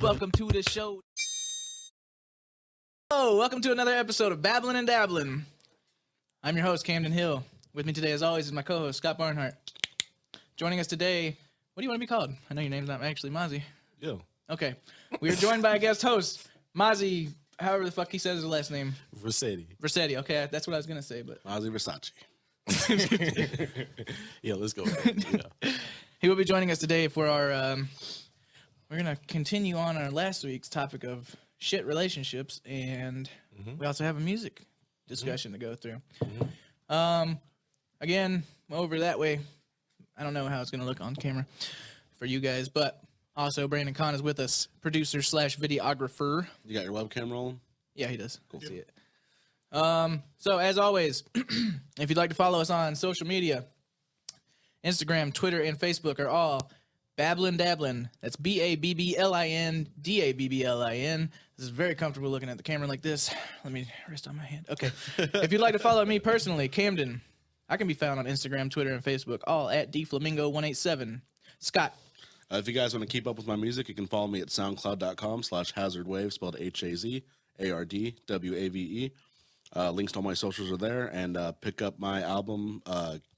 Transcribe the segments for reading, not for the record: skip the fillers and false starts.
Welcome to the show. Oh, welcome to another episode of Babblin and Dabblin. I'm your host, Camden Hill. With me today, as always, is my co-host, Scott Barnhart. Joining us today, what do you want to be called? I know your name's not actually Mazi. Yeah. Okay. We are joined by a guest host, Mazi, however the fuck he says his last name. Vercetti. Vercetti, okay, that's what I was going to say, but... Mazi Vercetti. Yeah, let's go. Yeah. He will be joining us today for our... we're going to continue on our last week's topic of shit relationships, and we also have a music discussion to go through. Again, over that way, I don't know how it's going to look on camera for you guys, but also Brandon Kahn is with us, producer slash videographer. You got your webcam rolling? Yeah, he does. Cool. See it. So as always, if you'd like to follow us on social media, Instagram, Twitter, and Facebook are all Babblin Dabblin. That's Babblin Dabblin. This is very comfortable looking at the camera like this. Let me rest on my hand. Okay. If you'd like to follow me personally, Camden, I can be found on Instagram, Twitter, and Facebook, all at dflamingo187. Scott. If you guys want to keep up with my music, you can follow me at soundcloud.com/hazardwave, spelled HAZARDWAVE. Links to all my socials are there, and pick up my album,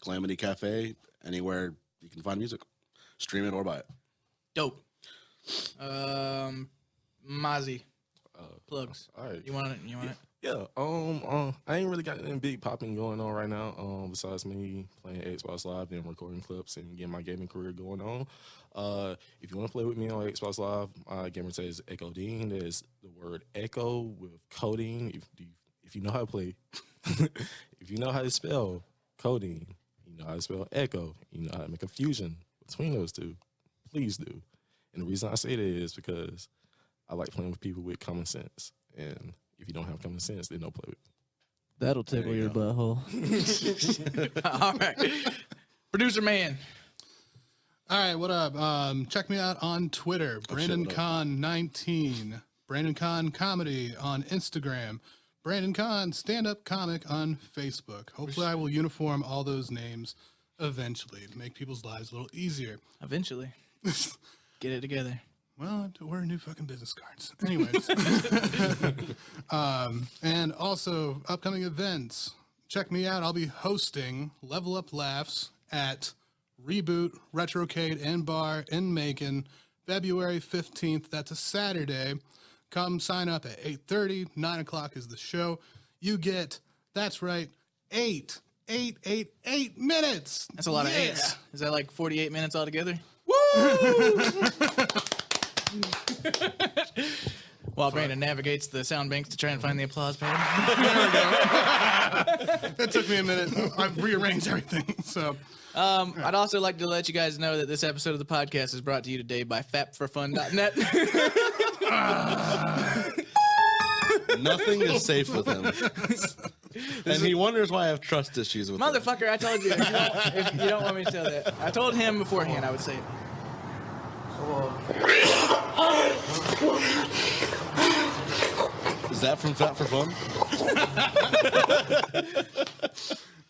Calamity Cafe, anywhere you can find music. Stream it or buy it. Dope. Mazi. Plugs. All right. You want it? Yeah. I ain't really got anything big popping going on right now. Besides me playing Xbox Live and recording clips and getting my gaming career going on. If you want to play with me on Xbox Live, my gamer tag is Echo Dean. There's the word Echo with coding. If you know how to play, if you know how to spell coding, you know how to spell Echo. You know how to make a fusion between those two. Please do. And the reason I say that is because I like playing with people with common sense. And if you don't have common sense, then don't play with me. That'll tickle your butthole. All right. Producer man. All right, what up? Check me out on Twitter, Brandon Kahn 19, Brandon Kahn Comedy on Instagram, Brandon Kahn stand-up comic on Facebook. Hopefully I will uniform all those names eventually to make people's lives a little easier. Eventually. Get it together. Well, I have to order new fucking business cards. Anyways. And also, upcoming events. Check me out. I'll be hosting Level Up Laughs at Reboot Retrocade and Bar in Macon, February 15th. That's a Saturday. Come sign up at 8:30. 9 o'clock is the show. You get, that's right, 8 minutes. That's a lot of eights. Is that like 48 minutes altogether? Woo! While Brandon navigates the sound banks to try and find the applause pad. That took me a minute. I've rearranged everything. So, I'd also like to let you guys know that this episode of the podcast is brought to you today by fapforfun.net. Nothing is safe with him. And he wonders why I have trust issues with him. Motherfucker, I told you. If you don't want me to tell that. I told him beforehand I would say it. Is that from Fat for Fun?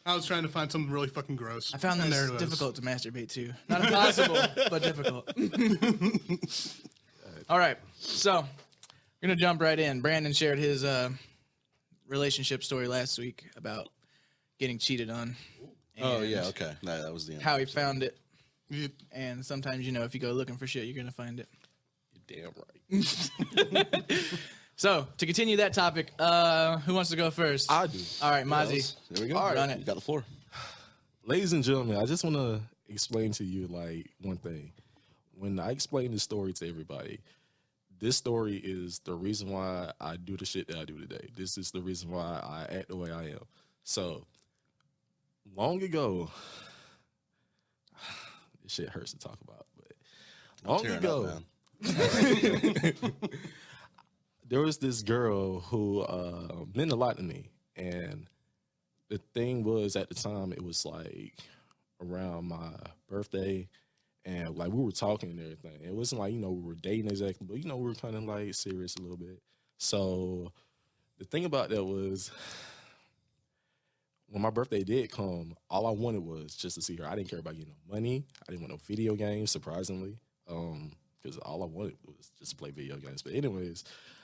I was trying to find something really fucking gross. I found and this there it was. difficult to masturbate to. Not impossible, but difficult. All right, so we're going to jump right in. Brandon shared his relationship story last week about getting cheated on. Oh, yeah, okay. That was the end. How he found it. Yep. And sometimes, you know, if you go looking for shit, you're going to find it. You're damn right. So, to continue that topic, who wants to go first? I do. All right, Mazi. There we go. All right. Run it. You got the floor. Ladies and gentlemen, I just want to explain to you, like, one thing. When I explain this story to everybody, this story is the reason why I do the shit that I do today. This is the reason why I act the way I am. So, long ago, this shit hurts to talk about, but long ago, there was this girl who meant a lot to me. And the thing was, at the time, it was like around my birthday. And like we were talking and everything. It wasn't like, you know, we were dating exactly, but, you know, we were kind of like serious a little bit. So the thing about that was when my birthday did come, all I wanted was just to see her. I didn't care about getting no money. I didn't want no video games, surprisingly. because all I wanted was just to play video games. But anyways,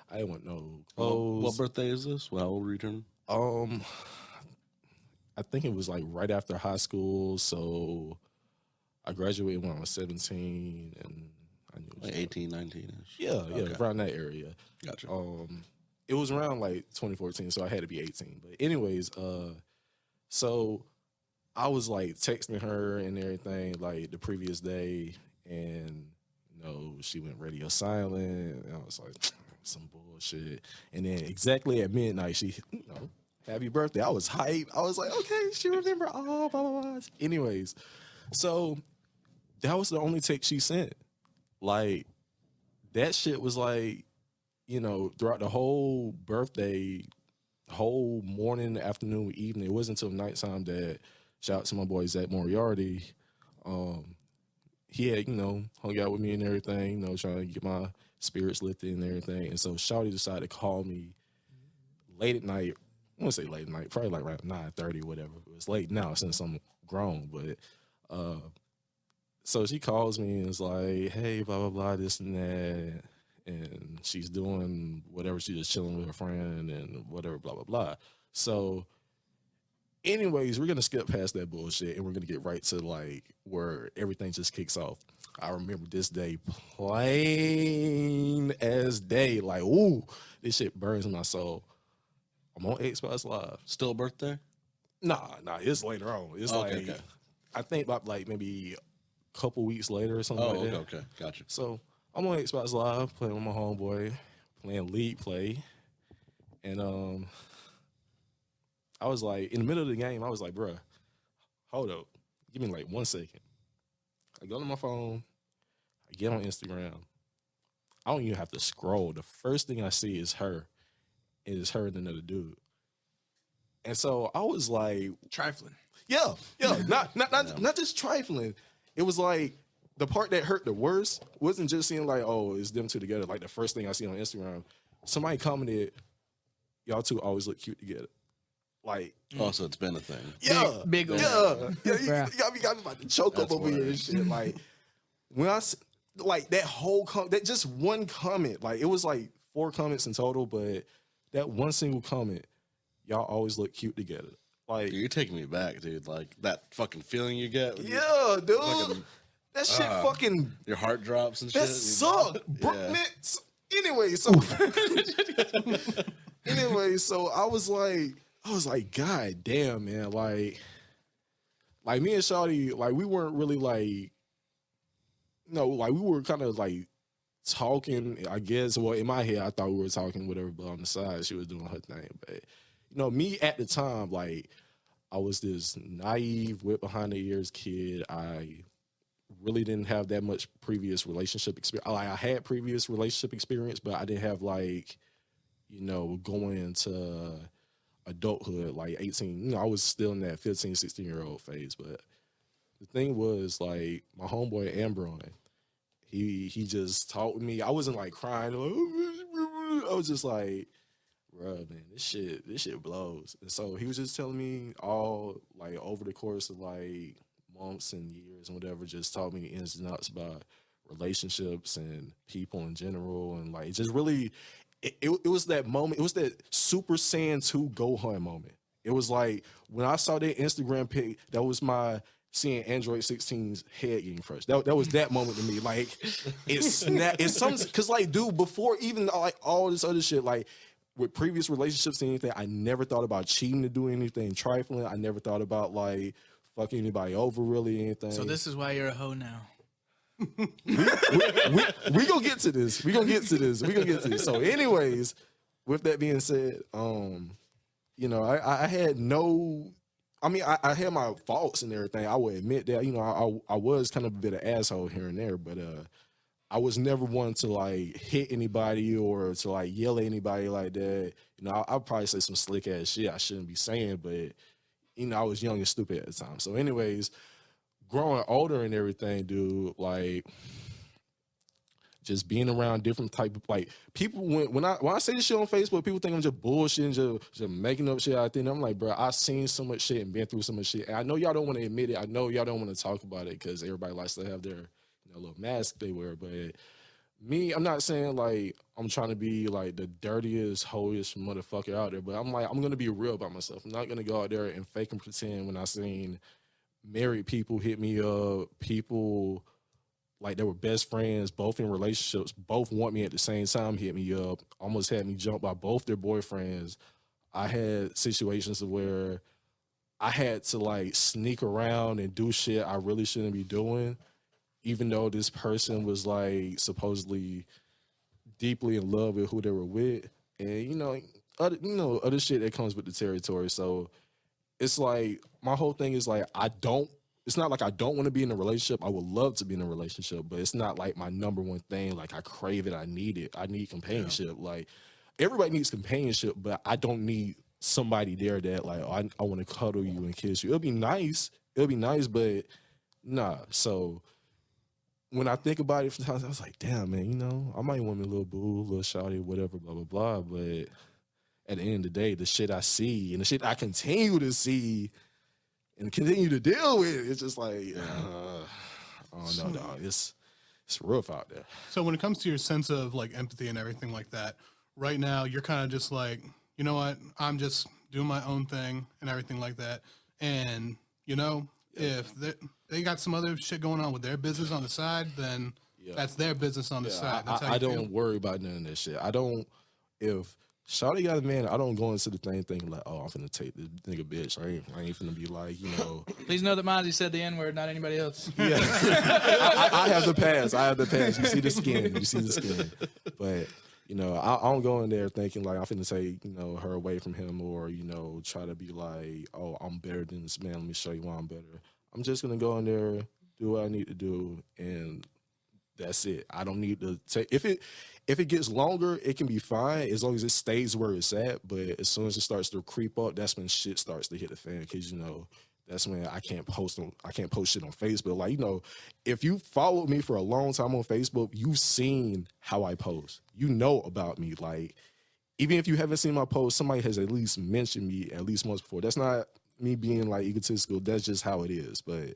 I didn't want no What clothes. birthday is this? How old were you turning? I think it was like right after high school. So I graduated when I was 17, and I knew it was Like 18, 19-ish? Yeah, Okay. around that area. Gotcha. It was around like 2014, so I had to be 18. But anyways, so I was like texting her and everything like the previous day, and she went radio silent. And I was like, some bullshit. And then exactly at midnight, she, happy birthday. I was hyped. I was like, okay, she remembered. Oh, blah, blah, blah. Anyways, so that was the only text she sent. Like, that shit was like, throughout the whole birthday, whole morning, afternoon, evening. It wasn't until nighttime that, shout out to my boy Zach Moriarty. He had, hung out with me and everything, trying to get my spirits lifted and everything. And so Shawty decided to call me late at night. I won't say late at night, probably like around 9:30 or whatever. It was late now since I'm grown, but so she calls me and is like, hey, blah, blah, blah, this and that. And she's doing whatever. She's just chilling with her friend and whatever, blah, blah, blah. So anyways, we're going to skip past that bullshit and we're going to get right to like where everything just kicks off. I remember this day plain as day. Like, ooh, this shit burns in my soul. I'm on Xbox Live. Still birthday? Nah, it's later on. It's Okay. I think about like maybe a couple weeks later or something like that. Okay. Gotcha. So I'm on Xbox Live playing with my homeboy, playing League Play. And I was like, in the middle of the game, I was like, bruh, hold up. Give me like 1 second. I go to my phone. I get on Instagram. I don't even have to scroll. The first thing I see is her. It is her and another dude. And so I was like, Trifling. yeah, not just trifling. It was like the part that hurt the worst wasn't just seeing like, oh, it's them two together. Like the first thing I see on Instagram, somebody commented, y'all two always look cute together. Like, Oh, so it's been a thing. yeah, Big yeah, you got me about to choke up That's over here and hilarious. shit. Like when like that whole that just one comment, like it was like 4 comments in total, but that one single comment, y'all always look cute together. Like, You're taking me back, dude. Like that fucking feeling you get. When yeah, dude, fucking- that shit fucking. your heart drops and shit. That sucked, bro. Yeah. Man, anyway, so so I was like, God damn, man, like me and Shawty, like we weren't really like, like we were kind of like talking, I guess. Well, in my head, I thought we were talking, whatever, but on the side, she was doing her thing. But me at the time, like I was this naive, whip behind the ears kid. I really didn't have that much previous relationship experience. Like I had previous relationship experience, but I didn't have like, going into adulthood, like 18. I was still in that 15, 16-year-old phase. But the thing was, like, my homeboy Ambron, he just talked with me. I wasn't like crying. I was just like, bruh, man, this shit blows. And so he was just telling me all like over the course of like months and years and whatever, just taught me ins and outs about relationships and people in general. And like, it just really, it was that moment. It was that Super Saiyan 2 Gohan moment. It was like when I saw that Instagram pic, that was my seeing Android 16's head getting crushed. That was that moment to me. Like it's something, because like, dude, before even like all this other shit, like with previous relationships and anything, I never thought about cheating to do anything trifling. I never thought about like fucking anybody over really anything. So this is why you're a hoe now. we gonna get to this. We gonna get to this. So anyways, with that being said, I had no, I had my faults and everything. I would admit that, I was kind of a bit of asshole here and there, but I was never one to like hit anybody or to like yell at anybody like that. I'll probably say some slick ass shit I shouldn't be saying, but I was young and stupid at the time. So anyways, growing older and everything, dude, like just being around different type of like people. When I say this shit on Facebook, people think I'm just bullshitting, just making up shit out there. And I'm like, bro, I've seen so much shit and been through so much shit. And I know y'all don't want to admit it. I know y'all don't want to talk about it because everybody likes to have their little mask they wear. But me, I'm not saying like I'm trying to be like the dirtiest, hoiest motherfucker out there, but I'm like, I'm gonna be real about myself. I'm not gonna go out there and fake and pretend when I seen married people hit me up, people like they were best friends, both in relationships, both want me at the same time, hit me up, almost had me jumped by both their boyfriends. I had situations where I had to like sneak around and do shit I really shouldn't be doing, even though this person was like supposedly deeply in love with who they were with, and other shit that comes with the territory. So it's like my whole thing is like it's not like I don't want to be in a relationship. I would love to be in a relationship, but it's not like my number one thing. Like I crave it, I need it. I need companionship. Like everybody needs companionship, but I don't need somebody there that like I want to cuddle you and kiss you. It'll be nice, but nah. So when I think about it sometimes, I was like, damn, man, I might want me a little boo, little shawty, whatever, blah, blah, blah. But at the end of the day, the shit I see and the shit I continue to see and continue to deal with, it's just like, I don't know, dog. It's rough out there. So when it comes to your sense of like empathy and everything like that, right now you're kind of just like, you know what, I'm just doing my own thing and everything like that. And, if they got some other shit going on with their business on the side, then that's their business on the side. That's how I you don't feel. worry about none of that shit. If Shawty got a man, I don't go into the thing thinking like, oh, I'm finna take this nigga bitch. I ain't finna be like, Please know that Mazi said the N-word, not anybody else. Yeah. I have the pass. You see the skin. But, I don't go in there thinking like I'm finna take, her away from him or, try to be like, oh, I'm better than this man. Let me show you why I'm better. I'm just gonna go in there, do what I need to do, and that's it. I don't need to take if it gets longer, it can be fine as long as it stays where it's at. But as soon as it starts to creep up, that's when shit starts to hit the fan. Because that's when I can't post shit on Facebook. Like if you followed me for a long time on Facebook, you've seen how I post. You know about me. Like even if you haven't seen my post, somebody has at least mentioned me at least once before. That's not me being like egotistical. That's just how it is. But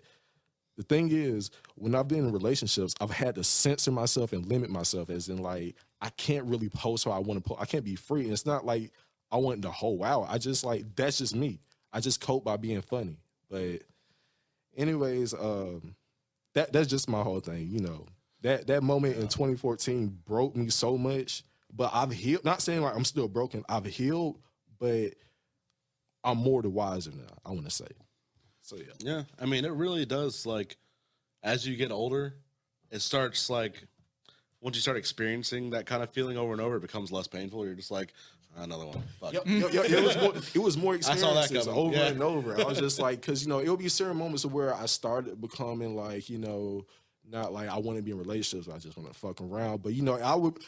the thing is, when I've been in relationships, I've had to censor myself and limit myself, as in like I can't really post how I want to post. I can't be free. And it's not like I want the whole hour. I just like that's just me. I just cope by being funny. But anyways, that's just my whole thing. That moment in 2014 broke me so much. But I've healed. Not saying like I'm still broken. I've healed, but I'm more the wiser now, I want to say. So yeah. Yeah, I mean, it really does. Like, as you get older, it starts like once you start experiencing that kind of feeling over and over, it becomes less painful. You're just like, another one. Fuck. Yep. It was more I saw that experiences coming. over Yeah. and over. I was just like, because it'll be certain moments where I started becoming like, not like I want to be in relationships. I just want to fuck around. But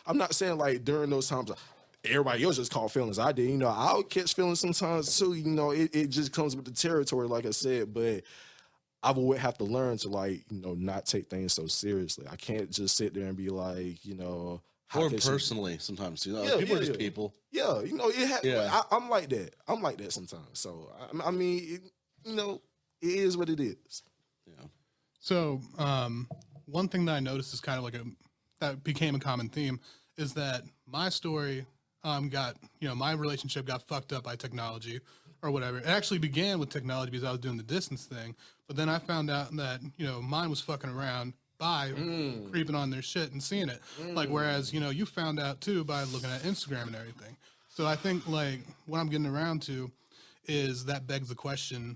I'm not saying like during those times. Everybody else just caught feelings. I did. I would catch feelings sometimes too. It just comes with the territory, like I said. But I would have to learn to like, not take things so seriously. I can't just sit there and be like, how Or could she- personally, sometimes Yeah, people are yeah, just yeah. people. Yeah, Yeah. I'm like that. I'm like that sometimes. So I mean, it is what it is. Yeah. So one thing that I noticed is kind of like that became a common theme is that my story got, my relationship got fucked up by technology or whatever. It actually began with technology because I was doing the distance thing. But then I found out that, mine was fucking around by creeping on their shit and seeing it. Like, whereas, you found out too by looking at Instagram and everything. So I think like what I'm getting around to is that begs the question,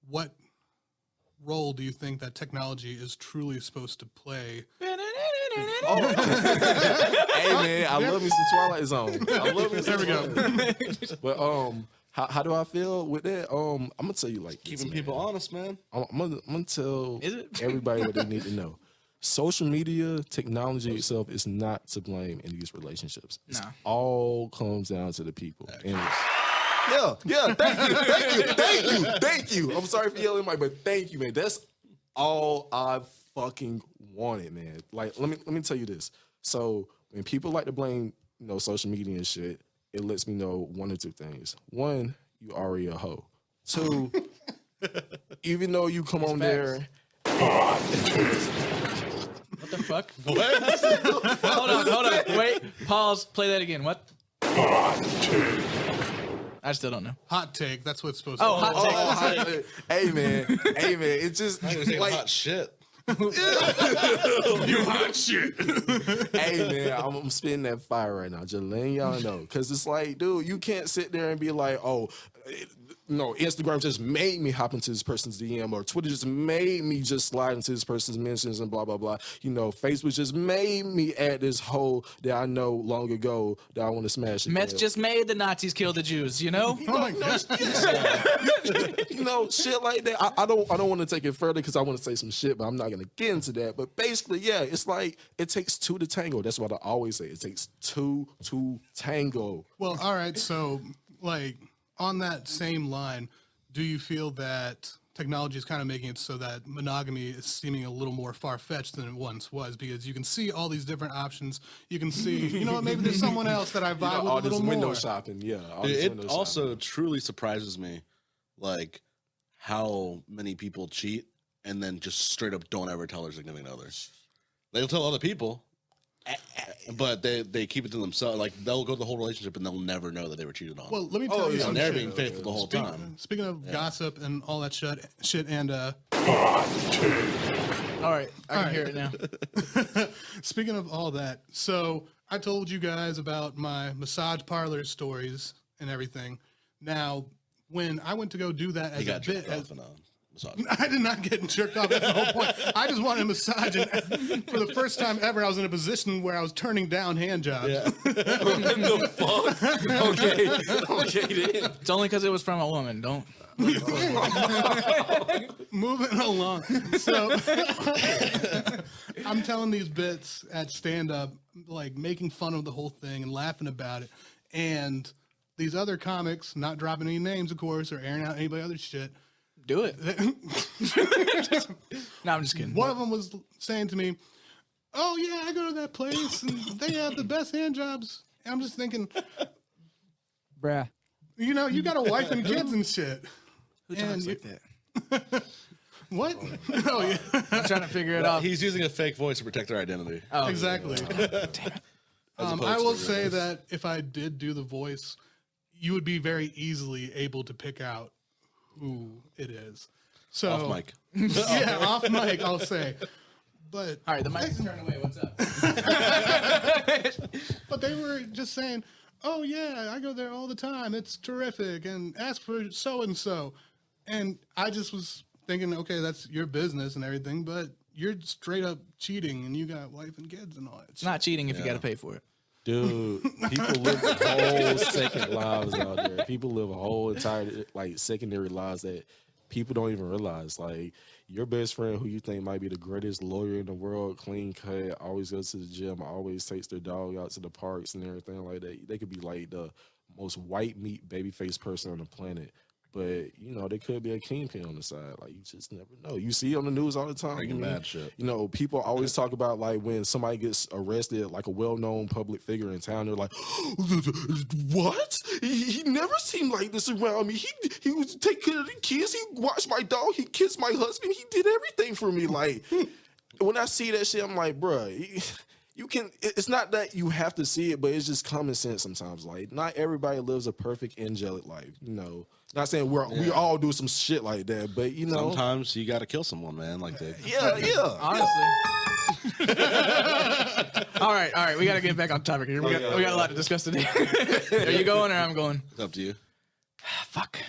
what role do you think that technology is truly supposed to play? Hey man, I love me some Twilight Zone. I love me some There we go. Twilight Zone. But how do I feel with that? I'm gonna tell you like this, Keeping man. people honest, man. I'm gonna tell Is it? everybody what they need to know. Social media, technology itself is not to blame in these relationships. It Nah. all comes down to the people. And yeah, thank you. I'm sorry for yelling, Mike, but thank you, man. That's all I fucking wanted, man. Like, let me tell you this. So when people like to blame, social media and shit, it lets me know one or two things. One, you already a hoe. Two, even though you come on there, What the fuck? What? Hold on. Wait. Pause. Play that again. What? I still don't know. Hot take. That's what it's supposed Oh, to be. hot take. Hey man, it's just I'm gonna say like, hot shit. You hot shit. hey man, I'm spitting that fire right now, just letting y'all know, because it's like, dude, you can't sit there and be like, oh, no, Instagram just made me hop into this person's DM, or Twitter just made me just slide into this person's mentions and blah blah blah. You know, Facebook just made me add this hole that I know long ago that I want to smash. Meth just made the Nazis kill the Jews. You know? Oh my God. You know, shit like that. I don't want to take it further because I want to say some shit, but I'm not gonna get into that. But basically, yeah, it's like it takes two to tango. That's what I always say. It takes two to tango. Well, all right. So, like, on that same line, do you feel that technology is kind of making it so that monogamy is seeming a little more far-fetched than it once was? Because you can see all these different options. You can see, you know what, maybe there's someone else that I vibe with all a this little window more. shopping, yeah. all Dude, this it window also shopping. truly surprises me, like how many people cheat and then just straight up don't ever tell their significant others. They'll tell other people, but they keep it to themselves. Like they'll go to the whole relationship and they'll never know that they were cheated on. Well, let me tell you and some they're shit. being faithful the whole time. Speaking of gossip and all that shit and All right. I can hear it now. speaking of all that, so I told you guys about my massage parlor stories and everything. Now, when I went to go do that He as a got bit, jerked off in a massage. I did not get jerked off. That's the whole point. I just wanted a massage, and for the first time ever, I was in a position where I was turning down hand jobs. Yeah. the fuck? Okay, then. It's only because it was from a woman. Don't. Moving along. So I'm telling these bits at stand up, like making fun of the whole thing and laughing about it. And these other comics, not dropping any names, of course, or airing out anybody other shit. Do it. No, I'm just kidding. One of them was saying to me, "Oh yeah, I go to that place and they have the best hand jobs." And I'm just thinking, Bruh. you know, you got a wife and kids and shit. Who talks And like that? What? Oh yeah, I'm trying to figure it out. He's using a fake voice to protect their identity. Oh, exactly. opposed I to will the say real voice. that if I did do the voice, you would be very easily able to pick out who it is. So Off mic. yeah, off mic, I'll say. But All right, the mic's turned away. What's up? but they were just saying, "Oh yeah, I go there all the time. It's terrific." And ask for so and so. And I just was thinking, okay, that's your business and everything, but you're straight up cheating, and you got wife and kids and all that. It's not cheating if you got to pay for it. Dude, people live whole second lives out there. People live a whole entire like secondary lives that people don't even realize. Like your best friend, who you think might be the greatest lawyer in the world, clean cut, always goes to the gym, always takes their dog out to the parks and everything like that. They could be like the most white meat babyface person on the planet. But, you know, there could be a kingpin on the side. Like, you just never know. You see it on the news all the time. Breaking Bad shit. You know, people always talk about, like, when somebody gets arrested, like a well-known public figure in town, they're like, what? He never seemed like this around me. He would take care of the kids. He watched my dog. He kissed my husband. He did everything for me. Like, when I see that shit, I'm like, bruh, you can, it's not that you have to see it, but it's just common sense sometimes. Like, not everybody lives a perfect angelic life, you know. Not saying we all do some shit like that, but you know. Sometimes you got to kill someone, man. Like they. Yeah. Honestly. All right. We got to get back on topic here. We got a lot to discuss today. Are you going or I'm going? It's up to you. Fuck.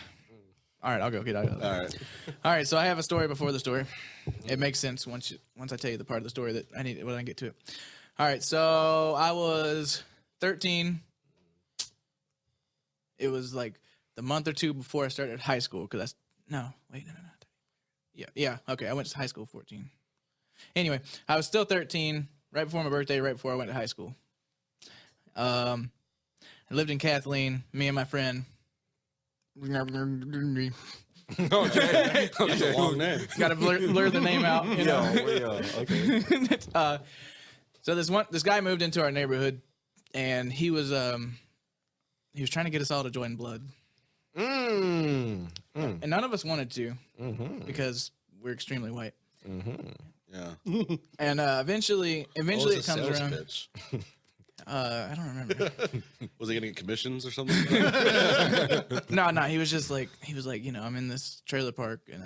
All right, I'll go. Get out of All right. All right, so I have a story before the story. It makes sense once I tell you the part of the story that I need when I get to it. All right, so I was 13. It was like the month or two before I started high school because no. Yeah. Okay, I went to high school 14. Anyway, I was still 13, right before my birthday, right before I went to high school. I lived in Kathleen, me and my friend. Okay. That's a long name. Got to blur the name out, you know. Okay. So this guy moved into our neighborhood, and he was trying to get us all to join blood, and none of us wanted to because we're extremely white. Yeah. And eventually What it was the comes sales around. pitch? I don't remember. Was he getting commissions or something? No, he was just like, I'm in this trailer park and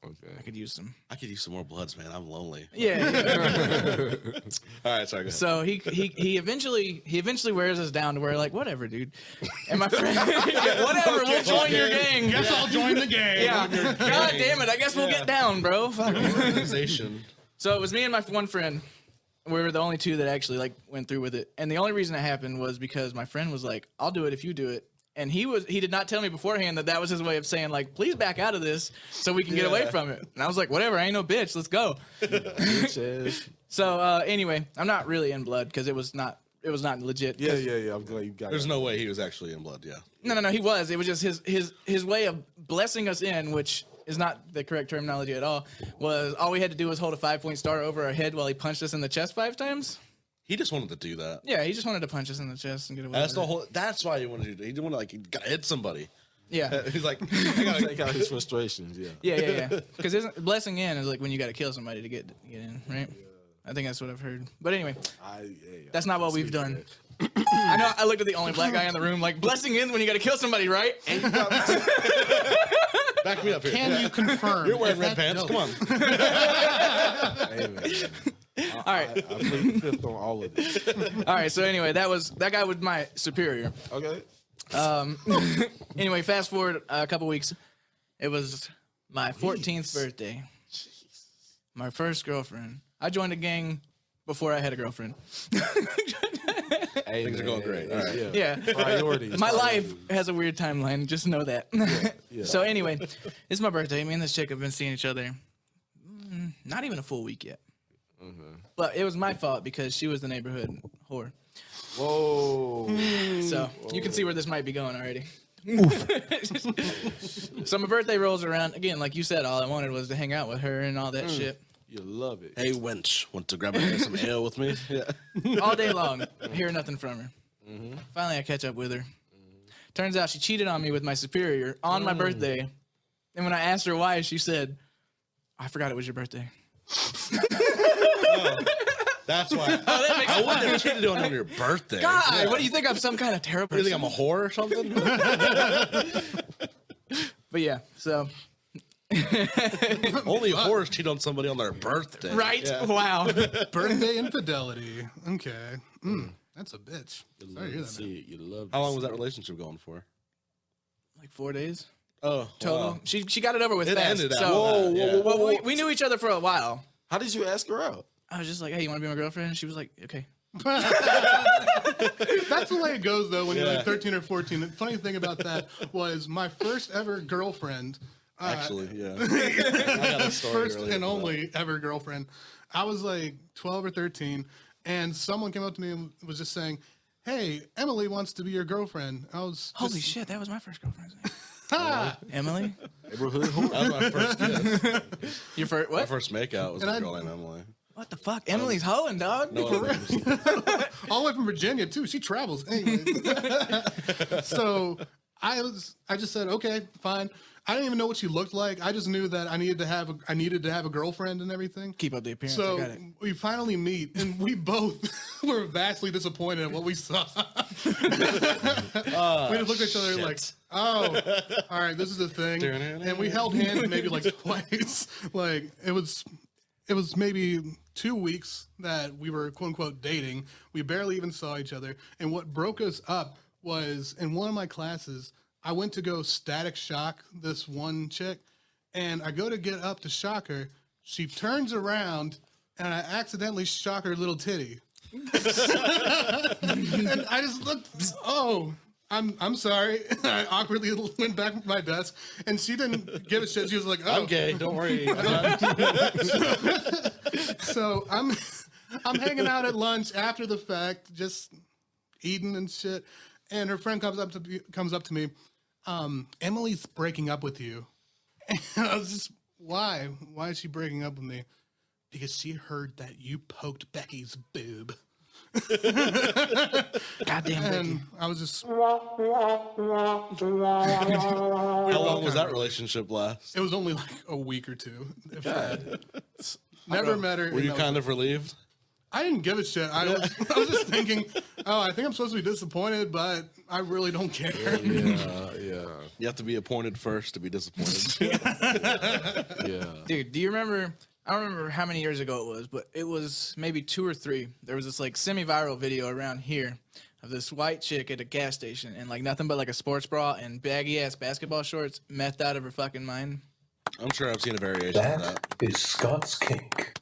Okay. I could use some. I could use some more bloods, man. I'm lonely. Yeah. All right, sorry. Go ahead. So he eventually wears us down to where like whatever, dude. And my friend, whatever, we'll join your gang. Guess I'll join the game. Yeah. God damn it, I guess we'll get down, bro. Fuck. Organization. So it was me and my one friend. We were the only two that actually like went through with it. And the only reason it happened was because my friend was like, "I'll do it if you do it." And he did not tell me beforehand that was his way of saying like, "Please back out of this so we can get away from it." And I was like, "Whatever, I ain't no bitch. Let's go." So anyway, I'm not really in blood because it was not legit. Yeah. I'm glad you got There's it. no way he was actually in blood. Yeah. No, he was. It was just his way of blessing us in, which is not the correct terminology at all. Was all we had to do was hold a 5-point star over our head while he punched us in the chest 5 times. He just wanted to do that. Yeah, he just wanted to punch us in the chest and get away. That's with the it. whole. That's why he wanted to do. He didn't want to like. He gotta hit somebody. Yeah. He's like, I gotta Take out his frustrations. Yeah. Yeah. Because blessing in is like when you got to kill somebody to get in, right? I think that's what I've heard. But anyway, that's not what we've done. I know. I looked at the only black guy in the room. Like blessing in when you got to kill somebody, right? back me up here. Can you confirm? You're wearing if red that pants. dope- Come on. Hey, man. All right. I plead the fifth on all of this. All right. So anyway, that guy was my superior. Okay. Anyway, fast forward a couple weeks. It was my 14th birthday. My first girlfriend. I joined a gang before I had a girlfriend. Hey, Things are going great. All right. Yeah. Priorities. My life has a weird timeline. Just know that. Yeah. So anyway, it's my birthday. Me and this chick have been seeing each other not even a full week yet. But it was my fault because she was the neighborhood whore. Whoa. So you can see where this might be going already. So my birthday rolls around. Again, like you said, all I wanted was to hang out with her and all that shit. You love it. Hey, wench, want to grab some ale with me? Yeah. All day long. Hear nothing from her. Finally, I catch up with her. Turns out she cheated on me with my superior on my birthday. And when I asked her why, she said, "I forgot it was your birthday." That's why. I wouldn't have cheated on your birthday. God, what do you think? I'm some kind of terrible What do you person? think I'm a whore or something? But yeah, so. Only whores cheat on somebody on their birthday. Right? Yeah. Wow. Birthday infidelity. Okay. That's a bitch. Sorry to hear that, man. See it. You love How long was that relationship going for? Like 4 days Oh, total. wow. She got it over with It fast. ended after So, that, yeah. well, we knew each other for a while. How did you ask her out? I was just like, "Hey, you want to be my girlfriend?" And she was like, "Okay." That's the way it goes, though, when you're like 13 or 14. The funny thing about that was my first ever girlfriend. Actually, yeah. I got a story First related and to that. only ever girlfriend. I was like 12 or 13, and someone came up to me and was just saying, "Hey, Emily wants to be your girlfriend." I was Holy just, shit, that was my first girlfriend's name. ha! Emily? Neighborhood whore. That was my first kiss. Your first My what? first makeout was And with a I- girl named Emily. What the fuck? Emily's hoeing, dog. No other names. All the way from Virginia too. She travels anyway. So I just said, okay, fine. I didn't even know what she looked like. I just knew that I needed to have a girlfriend and everything. Keep up the appearance. So I got it. we finally meet, and we both were vastly disappointed at what we saw. We just looked at each other like, "Oh, all right, this is the thing." And we held hands maybe like twice. Like it was maybe 2 weeks that we were quote unquote dating. We barely even saw each other. And what broke us up was in one of my classes, I went to go static shock this one chick, and I go to get up to shock her. She turns around, and I accidentally shock her little titty. And I just looked. Oh, I'm sorry. I awkwardly went back to my desk, and she didn't give a shit. She was like, "Oh, I'm gay. Don't worry. So I'm hanging out at lunch after the fact, just eating and shit. And her friend comes up to me. Emily's breaking up with you. And I was just, why? Why is she breaking up with me? Because she heard that you poked Becky's boob. Goddamn Becky. And I was just, How long was that relationship last? it was only like a week or two. If that. Never met her. Were you kind of relieved? I didn't give a shit. I was just thinking, oh, I think I'm supposed to be disappointed, but I really don't care. Yeah. You have to be appointed first to be disappointed. Yeah. Dude, do you remember? I don't remember how many years ago it was, but it was maybe 2 or 3. There was this like semi-viral video around here of this white chick at a gas station and like nothing but like a sports bra and baggy ass basketball shorts, methed out of her fucking mind. I'm sure I've seen a variation of that. That is Scott's kink.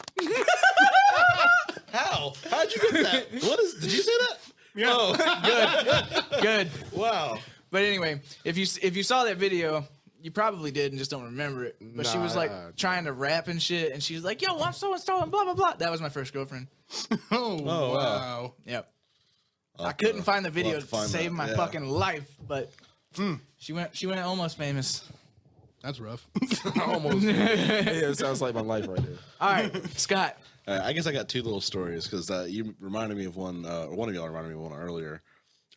How? How'd you get that? Did you say that? Yeah. Oh, Good. wow. But anyway, if you saw that video, you probably did and just don't remember it. But she was like trying to rap and shit, and she was like, "Yo, I'm so and so and blah blah blah." That was my first girlfriend. Oh, wow. wow. Yep. I couldn't find the video we'll to have to find save that, my yeah. fucking life, but she went almost famous. That's rough. Almost. Yeah, it sounds like my life right there. All right, Scott. I guess I got 2 little stories because you reminded me of one, or one of y'all reminded me of one earlier.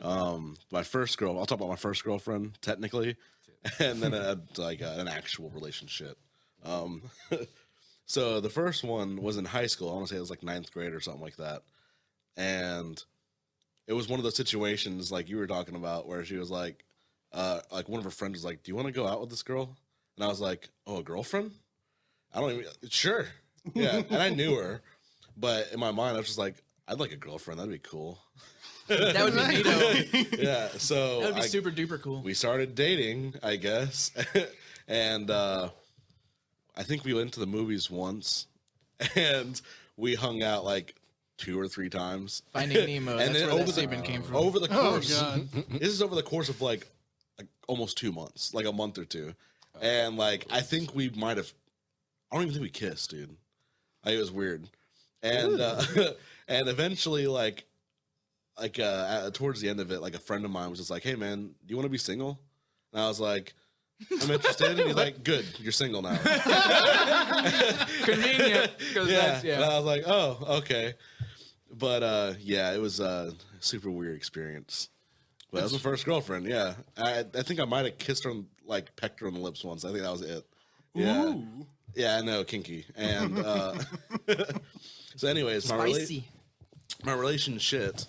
My first girl, I'll talk about my first girlfriend, technically, and then an actual relationship. So the first one was in high school. I want to say it was like 9th grade or something like that. And it was one of those situations like you were talking about where she was like one of her friends was like, "Do you want to go out with this girl?" And I was like, "Oh, a girlfriend? I don't even, sure." Yeah. And I knew her, but in my mind, I was just like, "I'd like a girlfriend. That'd be cool." That would be neato. Yeah. So That would be super duper cool. we started dating, I guess. And I think we went to the movies once and we hung out like 2 or 3 times. Finding Nemo. And That's then where over that the- statement came from. Over the Oh, course, God. this is over the course of like almost 2 months, like a month or 2. And like, I think we might have, I don't even think we kissed, dude. Like, it was weird. And, and eventually towards the end of it, like a friend of mine was just like, "Hey man, do you want to be single?" And I was like, "I'm interested." And he's like, "Good, you're single now." Convenient. 'Cause that's, And I was like, "Oh, okay." But yeah, it was a super weird experience. But that was my first girlfriend. Yeah, I think I might have kissed her, like pecked her on the lips once. I think that was it. Yeah, Ooh. yeah, I know, kinky. And so, anyways, Spicy. my relationship.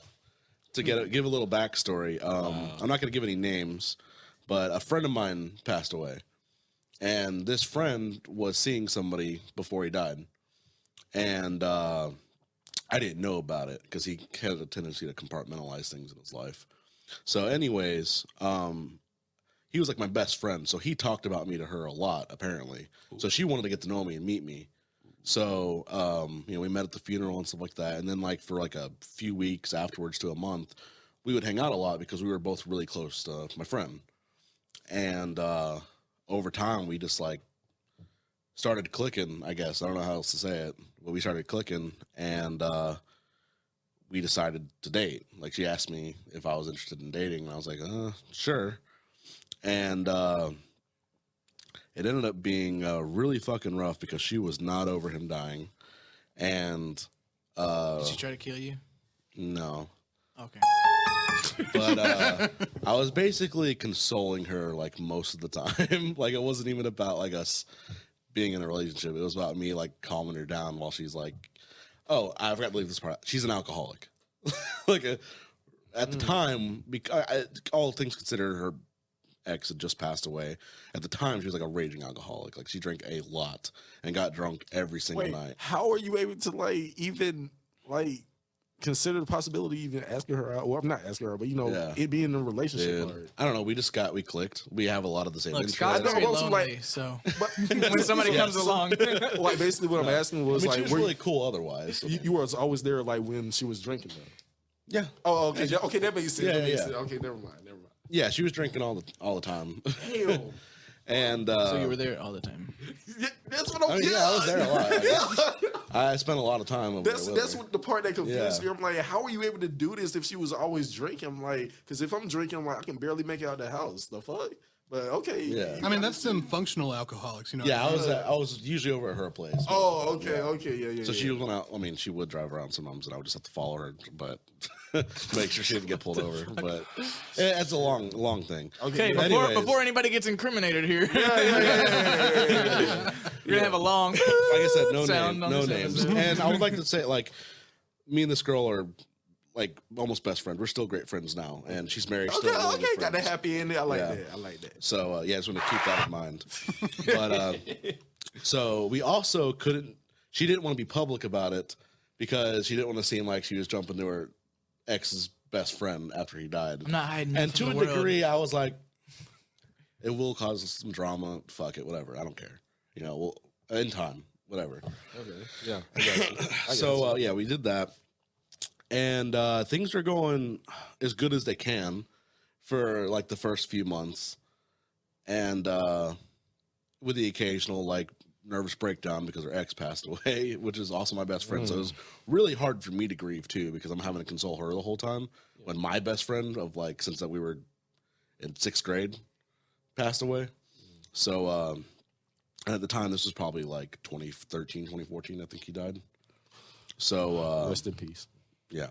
To give a little backstory, I'm not going to give any names, but a friend of mine passed away, and this friend was seeing somebody before he died, and I didn't know about it because he had a tendency to compartmentalize things in his life. So, anyways, he was like my best friend, so he talked about me to her a lot, apparently. So she wanted to get to know me and meet me. So, we met at the funeral and stuff like that. And then like for like a few weeks afterwards to a month, we would hang out a lot because we were both really close to my friend. And over time, we just like started clicking, I guess. I don't know how else to say it, but we started clicking and we decided to date. Like she asked me if I was interested in dating and I was like, sure. And it ended up being really fucking rough because she was not over him dying. And Did she try to kill you? no. Okay. But I was basically consoling her like most of the time. Like it wasn't even about like us being in a relationship. It was about me like calming her down while she's like, oh, I forgot to leave this part out. She's an alcoholic. Like at the time, all things considered, her ex had just passed away. At the time, she was like a raging alcoholic. Like she drank a lot and got drunk every single night. How are you able to like even like consider the possibility of even asking her out? Well, I'm not asking her, but it being a relationship. Dude, I don't know. We clicked. We have a lot of the same Look, interests. Scott's very also, lonely, like- so But when somebody comes along, like basically what I'm asking was I mean, like, she was were really cool otherwise. So. you were always there like when she was drinking though? Yeah. Oh, okay, okay, that makes sense. Yeah, that makes yeah. sense. Okay, never mind. Yeah, she was drinking all the time. Damn. And so you were there all the time. Yeah, that's what I'm. I mean, yeah, I was there a lot. I guess. I spent a lot of time over there. That's what the part that confused Yeah. me. I'm like, how are you able to do this if she was always drinking? I'm like, because if I'm drinking, I'm like, I can barely make it out of the house. The fuck? But okay. Yeah. I mean, that's them functional alcoholics, you know. Yeah, I was usually over at her place. Oh, okay, okay, yeah. So she went out. I mean, she would drive around sometimes, and I would just have to follow her. But make sure she didn't get pulled over. But it's a long thing. Okay, Anyways. before anybody gets incriminated here, Yeah. you're gonna have a long. Like I said, no Sound name, on no this names. episode. And I would like to say, like, me and this girl are like almost best friends. We're still great friends now, and she's married. Okay, Still okay, got that friends. happy ending. I like Yeah. that. I like that. So yeah, I just want to keep that in mind. But so we also couldn't. She didn't want to be public about it because she didn't want to seem like she was jumping to her ex's best friend after he died. I'm not hiding. And it to from a the world. degree, I was like, it will cause some drama. Fuck it, whatever. I don't care. You know, we'll, in time, whatever. Okay, yeah. I got you. So yeah, we did that, and things are going as good as they can for like the first few months, and with the occasional like nervous breakdown because her ex passed away, which is also my best friend. So it was really hard for me to grieve too because I'm having to console her the whole time when my best friend of like since that we were in 6th grade passed away. So and at the time this was probably like 2013, 2014, I think he died. So Rest in peace. yeah.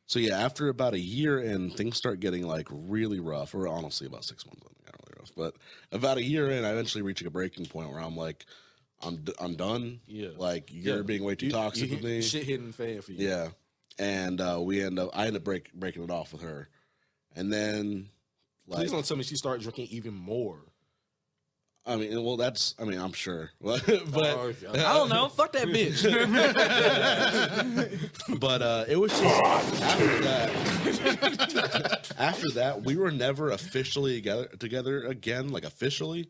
So yeah, after about a year in, things start getting like really rough. Or honestly, about 6 months, I think got really rough. But about a year in, I eventually reaching a breaking point where I'm like, I'm done. Yeah. Like you're being way too toxic with me. Shit hitting fan for you. Yeah. And I end up breaking it off with her, and then like Please don't tell me she started drinking even more. I mean, well, I'm sure, but Oh, okay. I don't know. Fuck that bitch. but it was just after that. After that, we were never officially together again, like officially.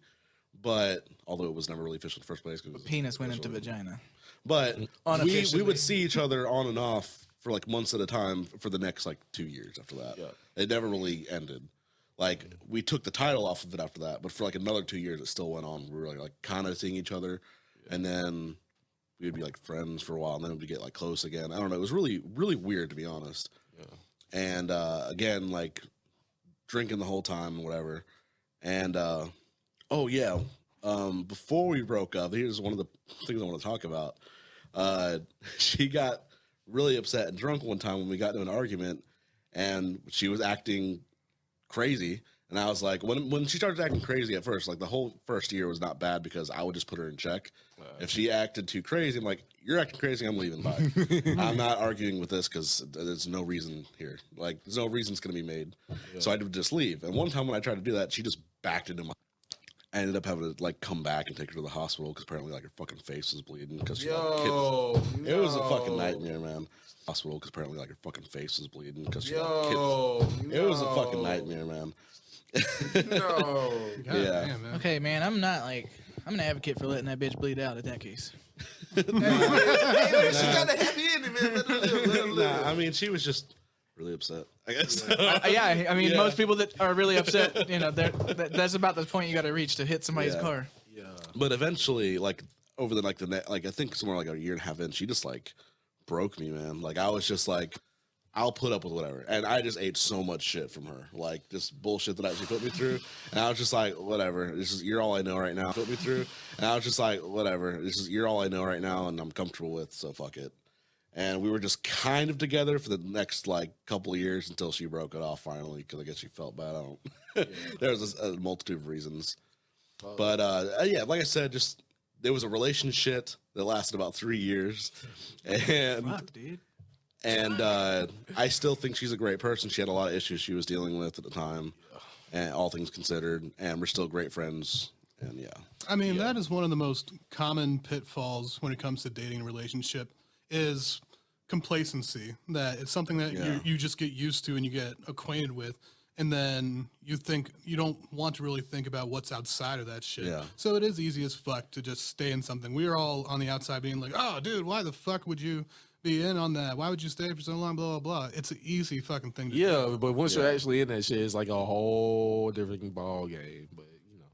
But although it was never really official in the first place, 'cause it was Penis went into official. vagina. But we Unofficially. would see each other on and off for like months at a time for the next like 2 years after that. Yeah. It never really ended. Like we took the title off of it after that, but for like another 2 years, it still went on. We were like kind of seeing each other, and then we would be like friends for a while, and then we'd get like close again. I don't know. It was really, really weird to be honest. Yeah. And again, like drinking the whole time, and whatever. And oh yeah, before we broke up, here's one of the things I want to talk about. She got really upset and drunk one time when we got into an argument, and she was acting crazy. And I was like, when she started acting crazy at first, like the whole first year was not bad because I would just put her in check. If she acted too crazy, I'm like, you're acting crazy, I'm leaving. Bye. I'm not arguing with this because there's no reason here. Like, there's no reason it's going to be made. So I would just leave. And one time when I tried to do that, she just backed into my. I ended up having to like come back and take her to the hospital because apparently like her fucking face was bleeding because Yo, it was a fucking nightmare, man. Hospital because apparently like her fucking face was bleeding because it was a fucking nightmare, man. No. God Yeah. damn, man. Okay, man. I'm an advocate for letting that bitch bleed out. In that case, She got a happy ending, man. Let her live. Nah, I mean, she was just really upset, I guess. yeah. I mean, Yeah. most people that are really upset, you know, that's about the point you got to reach to hit somebody's Yeah. car. Yeah. But eventually, like over I think somewhere like a year and a half in, she just like broke me, man. Like I was just like, I'll put up with whatever, and I just ate so much shit from her, like just bullshit that she put me through, and I was just like, whatever. You're all I know right now. Put me through, and I was just like, whatever. You're all I know right now, and I'm comfortable with, so fuck it. And we were just kind of together for the next like couple of years until she broke it off finally because I guess she felt bad. I don't. There was a multitude of reasons, but yeah, like I said, just there was a relationship that lasted about 3 years, and Fuck, dude. and I still think she's a great person. She had a lot of issues she was dealing with at the time, and all things considered, and we're still great friends. And yeah, I mean, that is one of the most common pitfalls when it comes to dating and relationship is complacency. That it's something that Yeah. you just get used to and you get acquainted with, and then you think you don't want to really think about what's outside of that shit. Yeah. So it is easy as fuck to just stay in something. We are all on the outside being like, oh, dude, why the fuck would you be in on that? Why would you stay for so long? Blah, blah, blah. It's an easy fucking thing to do. Yeah, but once you're actually in that shit, it's like a whole different ball game. But you know,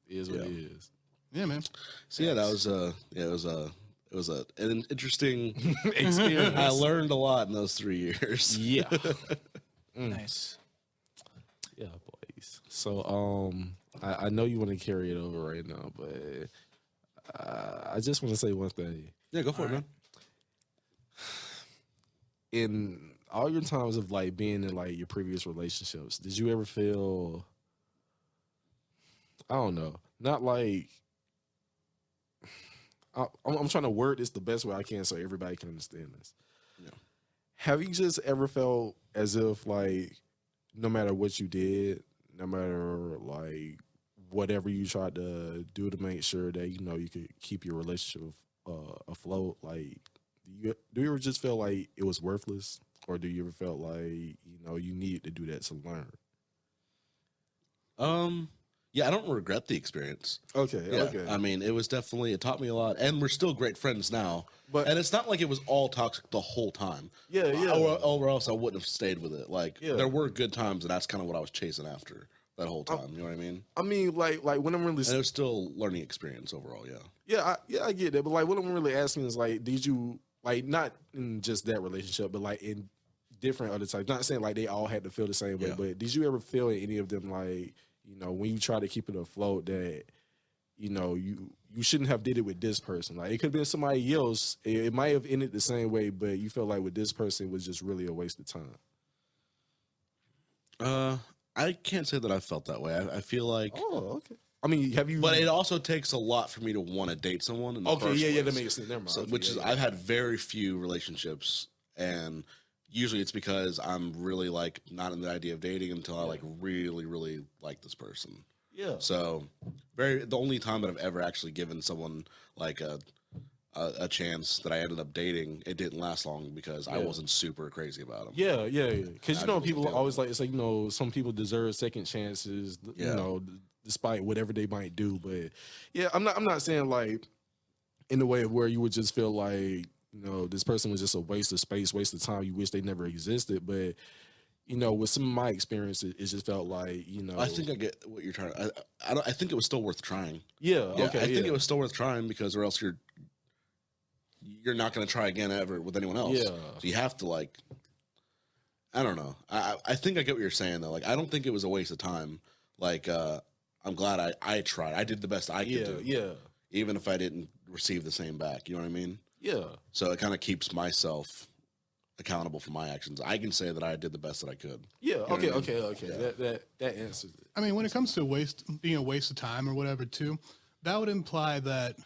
it is what it is. Yeah, man. so yeah, that was it was an interesting Experience. I learned a lot in those 3 years. Yeah. Nice. Yeah, boys. So, I know you want to carry it over right now, but I just want to say one thing. Yeah, go for it, man. in all your times of like being in like your previous relationships, did you ever feel, I don't know, not like, I'm trying to word this the best way I can so everybody can understand this. Yeah. Have you just ever felt as if like no matter what you did, no matter like whatever you tried to do to make sure that you know you could keep your relationship afloat, like do you ever just feel like it was worthless, or do you ever felt like you know you need to do that to learn? Yeah, I don't regret the experience. Okay, Yeah, okay. I mean, it was definitely, it taught me a lot, and we're still great friends now. But- and it's not like it was all toxic the whole time. Yeah, yeah. Or else I wouldn't have stayed with it. Like, Yeah. there were good times, and that's kind of what I was chasing after that whole time. You know what I mean? I mean, like when I'm really And it was still learning experience overall. Yeah. I get that, but like what I'm really asking is like, did you like not in just that relationship, but like in different other types? Not saying like they all had to feel the same way, Yeah. but did you ever feel in any of them like, you know, when you try to keep it afloat that, you know, you shouldn't have did it with this person? Like it could have been somebody else. It might have ended the same way, but you felt like with this person it was just really a waste of time. I can't say that I felt that way. I feel like, Oh, okay. I mean, have you? but it also takes a lot for me to want to date someone. In the okay, first yeah, place. that makes sense. Never mind. So, Okay, which yeah, is, yeah. I've had very few relationships, and usually it's because I'm really like not in the idea of dating until I like really, really like this person. Yeah. So, the only time that I've ever actually given someone like a chance that I ended up dating, it didn't last long because I wasn't super crazy about him. Yeah. Because you know, wasn't people feeling always it. like to say, you know, some people deserve second chances. You Yeah. know, despite whatever they might do. But yeah, I'm not saying like in the way of where you would just feel like, you know, this person was just a waste of space, waste of time. You wish they never existed. But you know, with some of my experiences, it just felt like, you know, I think I get what you're trying. I think it was still worth trying. yeah, Yeah, okay, I think it was still worth trying because, or else you're not going to try again ever with anyone else. Yeah. So you have to like, I don't know. I think I get what you're saying though. Like I don't think it was a waste of time. Like I'm glad I tried. I did the best I could do. yeah, Even if I didn't receive the same back. You know what I mean? yeah. So it kind of keeps myself accountable for my actions. I can say that I did the best that I could. Yeah, what I mean? okay. That answers it. I mean, when it comes to being a waste of time or whatever, too, that would imply that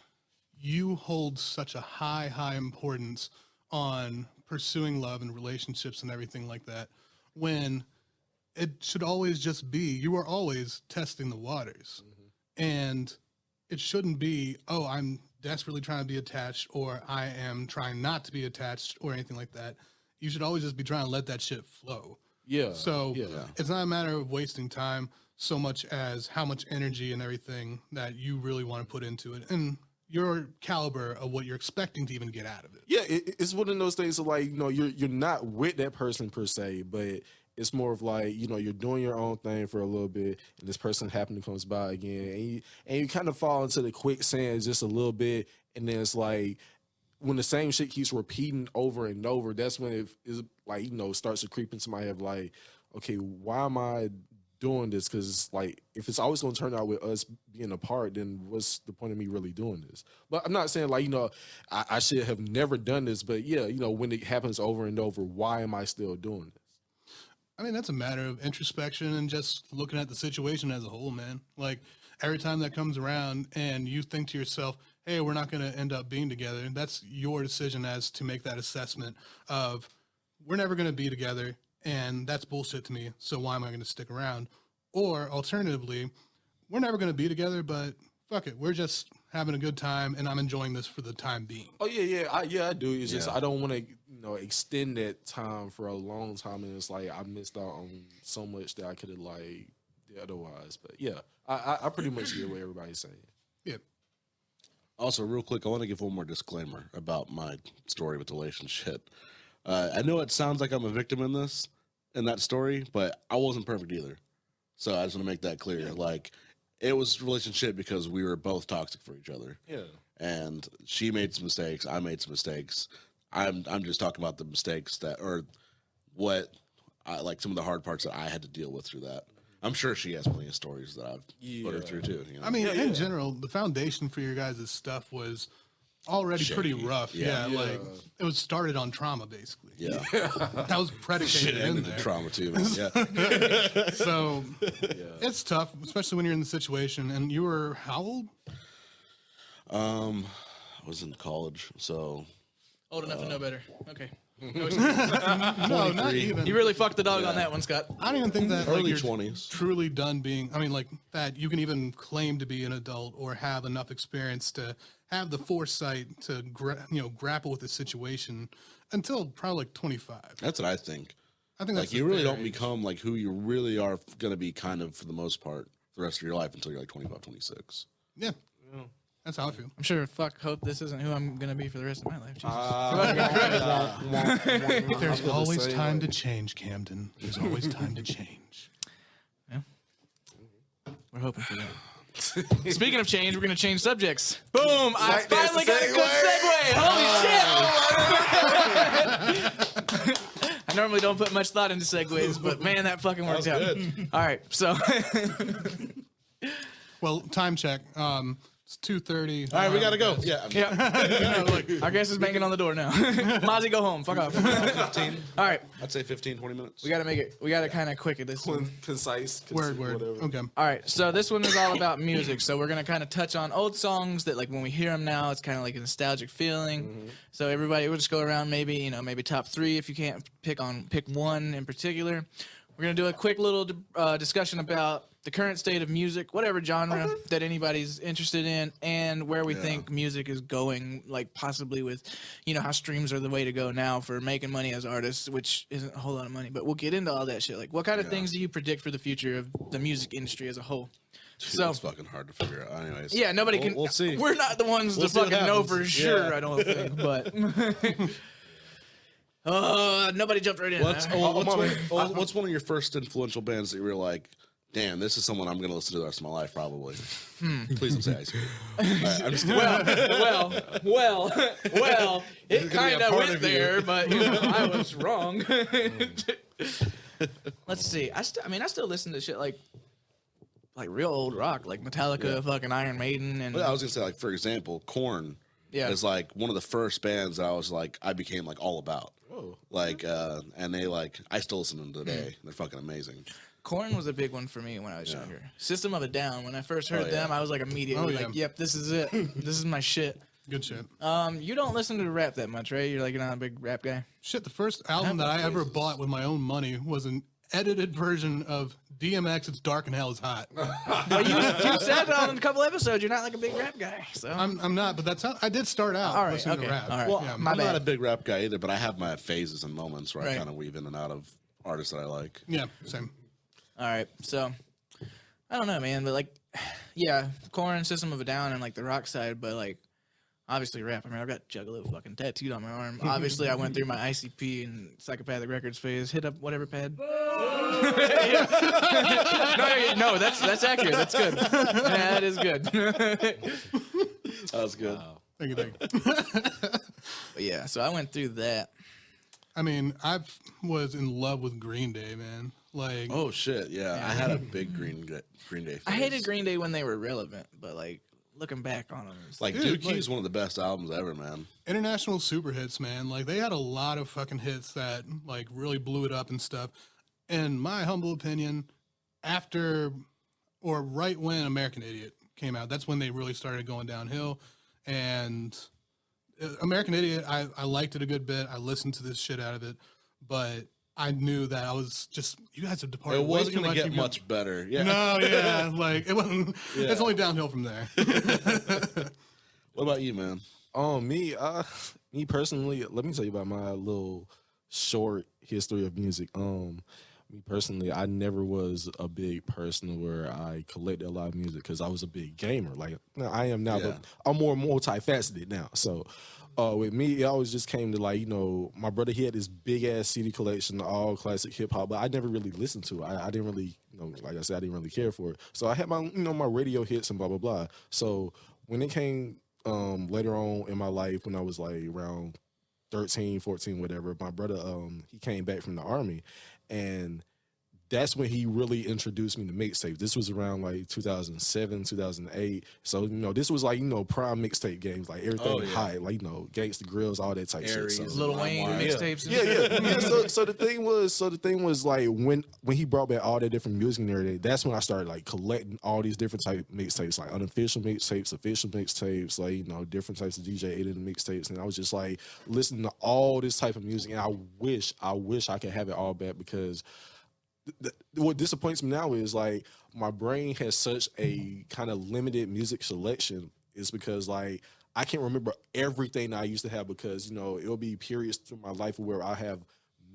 you hold such a high importance on pursuing love and relationships and everything like that, when it should always just be you are always testing the waters. And it shouldn't be, oh, I'm desperately trying to be attached, or I am trying not to be attached, or anything like that. You should always just be trying to let that shit flow. Yeah. So yeah. it's not a matter of wasting time so much as how much energy and everything that you really want to put into it, and your caliber of what you're expecting to even get out of it. Yeah, it's one of those things of like, you know, you're not with that person per se, but it's more of like, you know, you're doing your own thing for a little bit, and this person happens comes by again, and you kind of fall into the quicksand just a little bit, and then it's like when the same shit keeps repeating over and over, that's when it is like, you know, starts to creep into my head like, okay, why am I doing this? Because like if it's always going to turn out with us being apart, then what's the point of me really doing this? But I'm not saying like, you know, I should have never done this, but yeah, you know, when it happens over and over, why am I still doing this? I mean, that's a matter of introspection and just looking at the situation as a whole, man. Like every time that comes around and you think to yourself, hey, we're not going to end up being together, that's your decision as to make that assessment of we're never going to be together, and that's bullshit to me, so why am I going to stick around? Or alternatively, we're never going to be together, but fuck it, we're just having a good time, and I'm enjoying this for the time being. Oh I do. It's just Yeah. I don't want to, you know, extend that time for a long time, and it's like I missed out on so much that I could have like did otherwise. But yeah, I pretty much get what everybody's saying. Yeah. Also, real quick, I want to give one more disclaimer about my story with the relationship. I know it sounds like I'm a victim in that story, but I wasn't perfect either. So I just want to make that clear. Like, it was a relationship because we were both toxic for each other. Yeah. And she made some mistakes. I made some mistakes. I'm just talking about the mistakes that, or what, like some of the hard parts that I had to deal with through that. I'm sure she has plenty of stories that I've put her through too. You know? I mean, in general, the foundation for your guys' stuff was already pretty shaky. rough. Yeah. Yeah, like it was started on trauma basically. Yeah. That was Shit predicated in ended there. in trauma too, man. Yeah. So it's tough, especially when you're in the situation. And you were how old? I was in college, so Old enough to know better. Okay. No, not even. You really fucked the dog on that one, Scott. I don't even think that like, early you're 20s. truly done being. I mean, like that you can even claim to be an adult or have enough experience to have the foresight to grapple with the situation until probably like 25. That's what I think. I think that's Like you the really fair don't age. become like who you really are going to be, kind of for the most part, the rest of your life until you're like 25, 26. Yeah, that's how I feel. I'm sure. Hope this isn't who I'm gonna be for the rest of my life. Jesus. There's always time to change, Camden. There's always time to change. We're hoping for that. Speaking of change, we're gonna change subjects. Boom! I finally got a good segue. Holy shit! I normally don't put much thought into segues, but man, that fucking worked out. All right, so Well, time check. It's 2:30. All right, we got to go. Yeah. our guest is banging on the door now. Mozzie, go home. Fuck off. 15. All right, I'd say 15, 20 minutes. we gotta make it. We gotta kind of quick at this one. Concise. Word. Whatever. Okay. All right, so this one is all about music. So we're gonna kind of touch on old songs that, like, when we hear them now, it's kind of like a nostalgic feeling. So everybody, we'll just go around, maybe top 3 if you can't pick one in particular. We're gonna do a quick little discussion about the current state of music, whatever genre that anybody's interested in, and where we think music is going, like possibly with, how streams are the way to go now for making money as artists, which isn't a whole lot of money, but we'll get into all that shit. Like, what kind of things do you predict for the future of the music industry as a whole? Dude, So it's fucking hard to figure out. Anyways. yeah, nobody can. We'll see. We're not the ones We'll to see what fucking know happens. for sure. Yeah. I don't think, but nobody jumped right in. What's huh? what's one of your first influential bands that you were like, damn, this is someone I'm going to listen to the rest of my life, probably. Please don't say Ice Cube. All right, I'm just kidding. well, it gonna be a kind of part went of you. there, but I was wrong. Let's see. I still listen to shit like real old rock, like Metallica, fucking Iron Maiden, and But I was going to say, like, for example, Korn is like one of the first bands that I became like all about. Oh. Like, and they I still listen to them today. They're fucking amazing. Korn was a big one for me when I was younger. System of a Down. When I first heard them, I was like immediately Oh, yeah. like, "Yep, this is it. This is my shit." Good shit. You don't listen to rap that much, right? You're not a big rap guy. Shit, the first album that I ever bought with my own money was an edited version of DMX. It's Dark and Hell is Hot. Well, you said on a couple episodes you're not like a big rap guy, so I'm not, but that's how I did start out All right, listening okay, to rap. all right. Well, Yeah, My I'm not bad. a big rap guy either, but I have my phases and moments where I Right. kind of weave in and out of artists that I like. yeah, same. all right. So I don't know, man, but Korn, System of a Down, and like the rock side, but obviously rap. I mean, I've got Juggalo fucking tattooed on my arm. Obviously, I went through my ICP and Psychopathic Records phase. Hit up whatever pad. no, that's accurate. That's good. Yeah, that is good. That was good. Thank you. But yeah, so I went through that. I mean, I was in love with Green Day, man. Like, Oh shit, yeah. I had a big Green Day phase. I hated Green Day when they were relevant, but looking back on them, it's Like Dude, Dookie is one of the best albums ever, man. international super hits, man. Like, they had a lot of fucking hits that really blew it up and stuff. In my humble opinion, after or right when American Idiot came out, that's when they really started going downhill. And American Idiot, I liked it a good bit. I listened to this shit out of it, but I knew that I was just, you guys have departed. It wasn't going to get much better. Yeah. No, yeah, it wasn't. It's only downhill from there. What about you, man? Me personally, let me tell you about my little short history of music. Me personally, I never was a big person where I collected a lot of music because I was a big gamer. Like I am now, but I'm more multifaceted now. So with me, it always just came to my brother, he had this big ass CD collection, all classic hip hop, but I never really listened to it. I didn't really, like I said, I didn't really care for it. So I had my, my radio hits and blah, blah, blah. So when it came later on in my life, when I was around 13, 14, whatever, my brother, he came back from the army, and that's when he really introduced me to mixtape. This was around like 2007, 2008. So, this was like, prime mixtape games, like everything high, like, Gangsta Grills, all that type shit. So, Lil Wayne mixtapes. yeah. So the thing was like when he brought back all that different music and everything, that's when I started like collecting all these different type mixtapes, like unofficial mixtapes, official mixtapes, like, different types of DJ edited mixtapes. And I was just like listening to all this type of music. And I wish I could have it all back, because what disappoints me now is like my brain has such a kind of limited music selection, is because like I can't remember everything that I used to have, because it'll be periods through my life where I have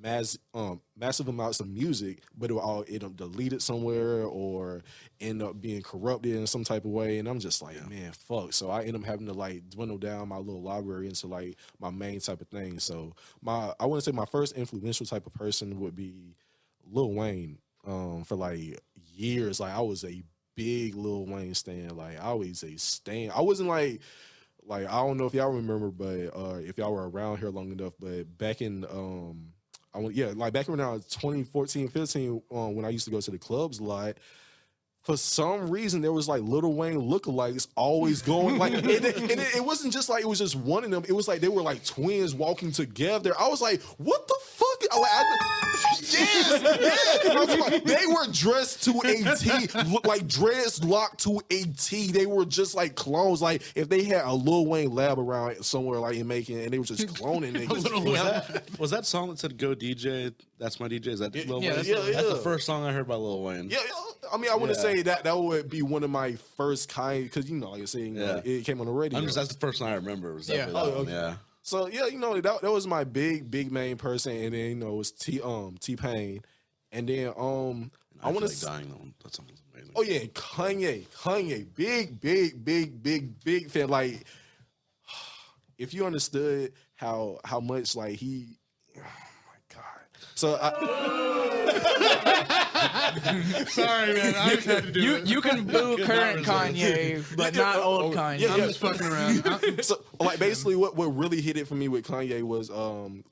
massive amounts of music, but it will all end up deleted somewhere or end up being corrupted in some type of way, and I'm just like, man, fuck. So I end up having to like dwindle down my little library into like my main type of thing. So I want to say my first influential type of person would be Lil Wayne. For like years, like I was a big Lil Wayne stan. Like I was a stan. I wasn't like I don't know if y'all remember, but if y'all were around here long enough, but back in back around 2014, 15, when I used to go to the clubs a lot, for some reason there was like Lil Wayne lookalikes always going like, and it wasn't just like it was just one of them. It was like they were like twins walking together. I was like, what the fuck? Yes. They were dressed to a T, like dressed locked to a T. They were just like clones. Like if they had a Lil Wayne lab around somewhere like in Macon, and they were just cloning niggas. Was that song that said "Go DJ"? That's my DJ. Is that Lil Wayne? that's That's the first song I heard by Lil Wayne. Yeah. I mean, I wouldn't say that would be one of my first kind, because like I said, it came on the radio. That's the first one I remember. Was Yeah. that okay. Yeah. So that was my big main person, and then it was T-Pain, and then I want to dying though. That song was amazing. Oh yeah, Kanye, big fan. Like, if you understood how much like he, oh my god. So Sorry, man. I just had to do it. You can boo current Kanye, but not old Kanye. I'm just fucking around. So like basically what really hit it for me with Kanye was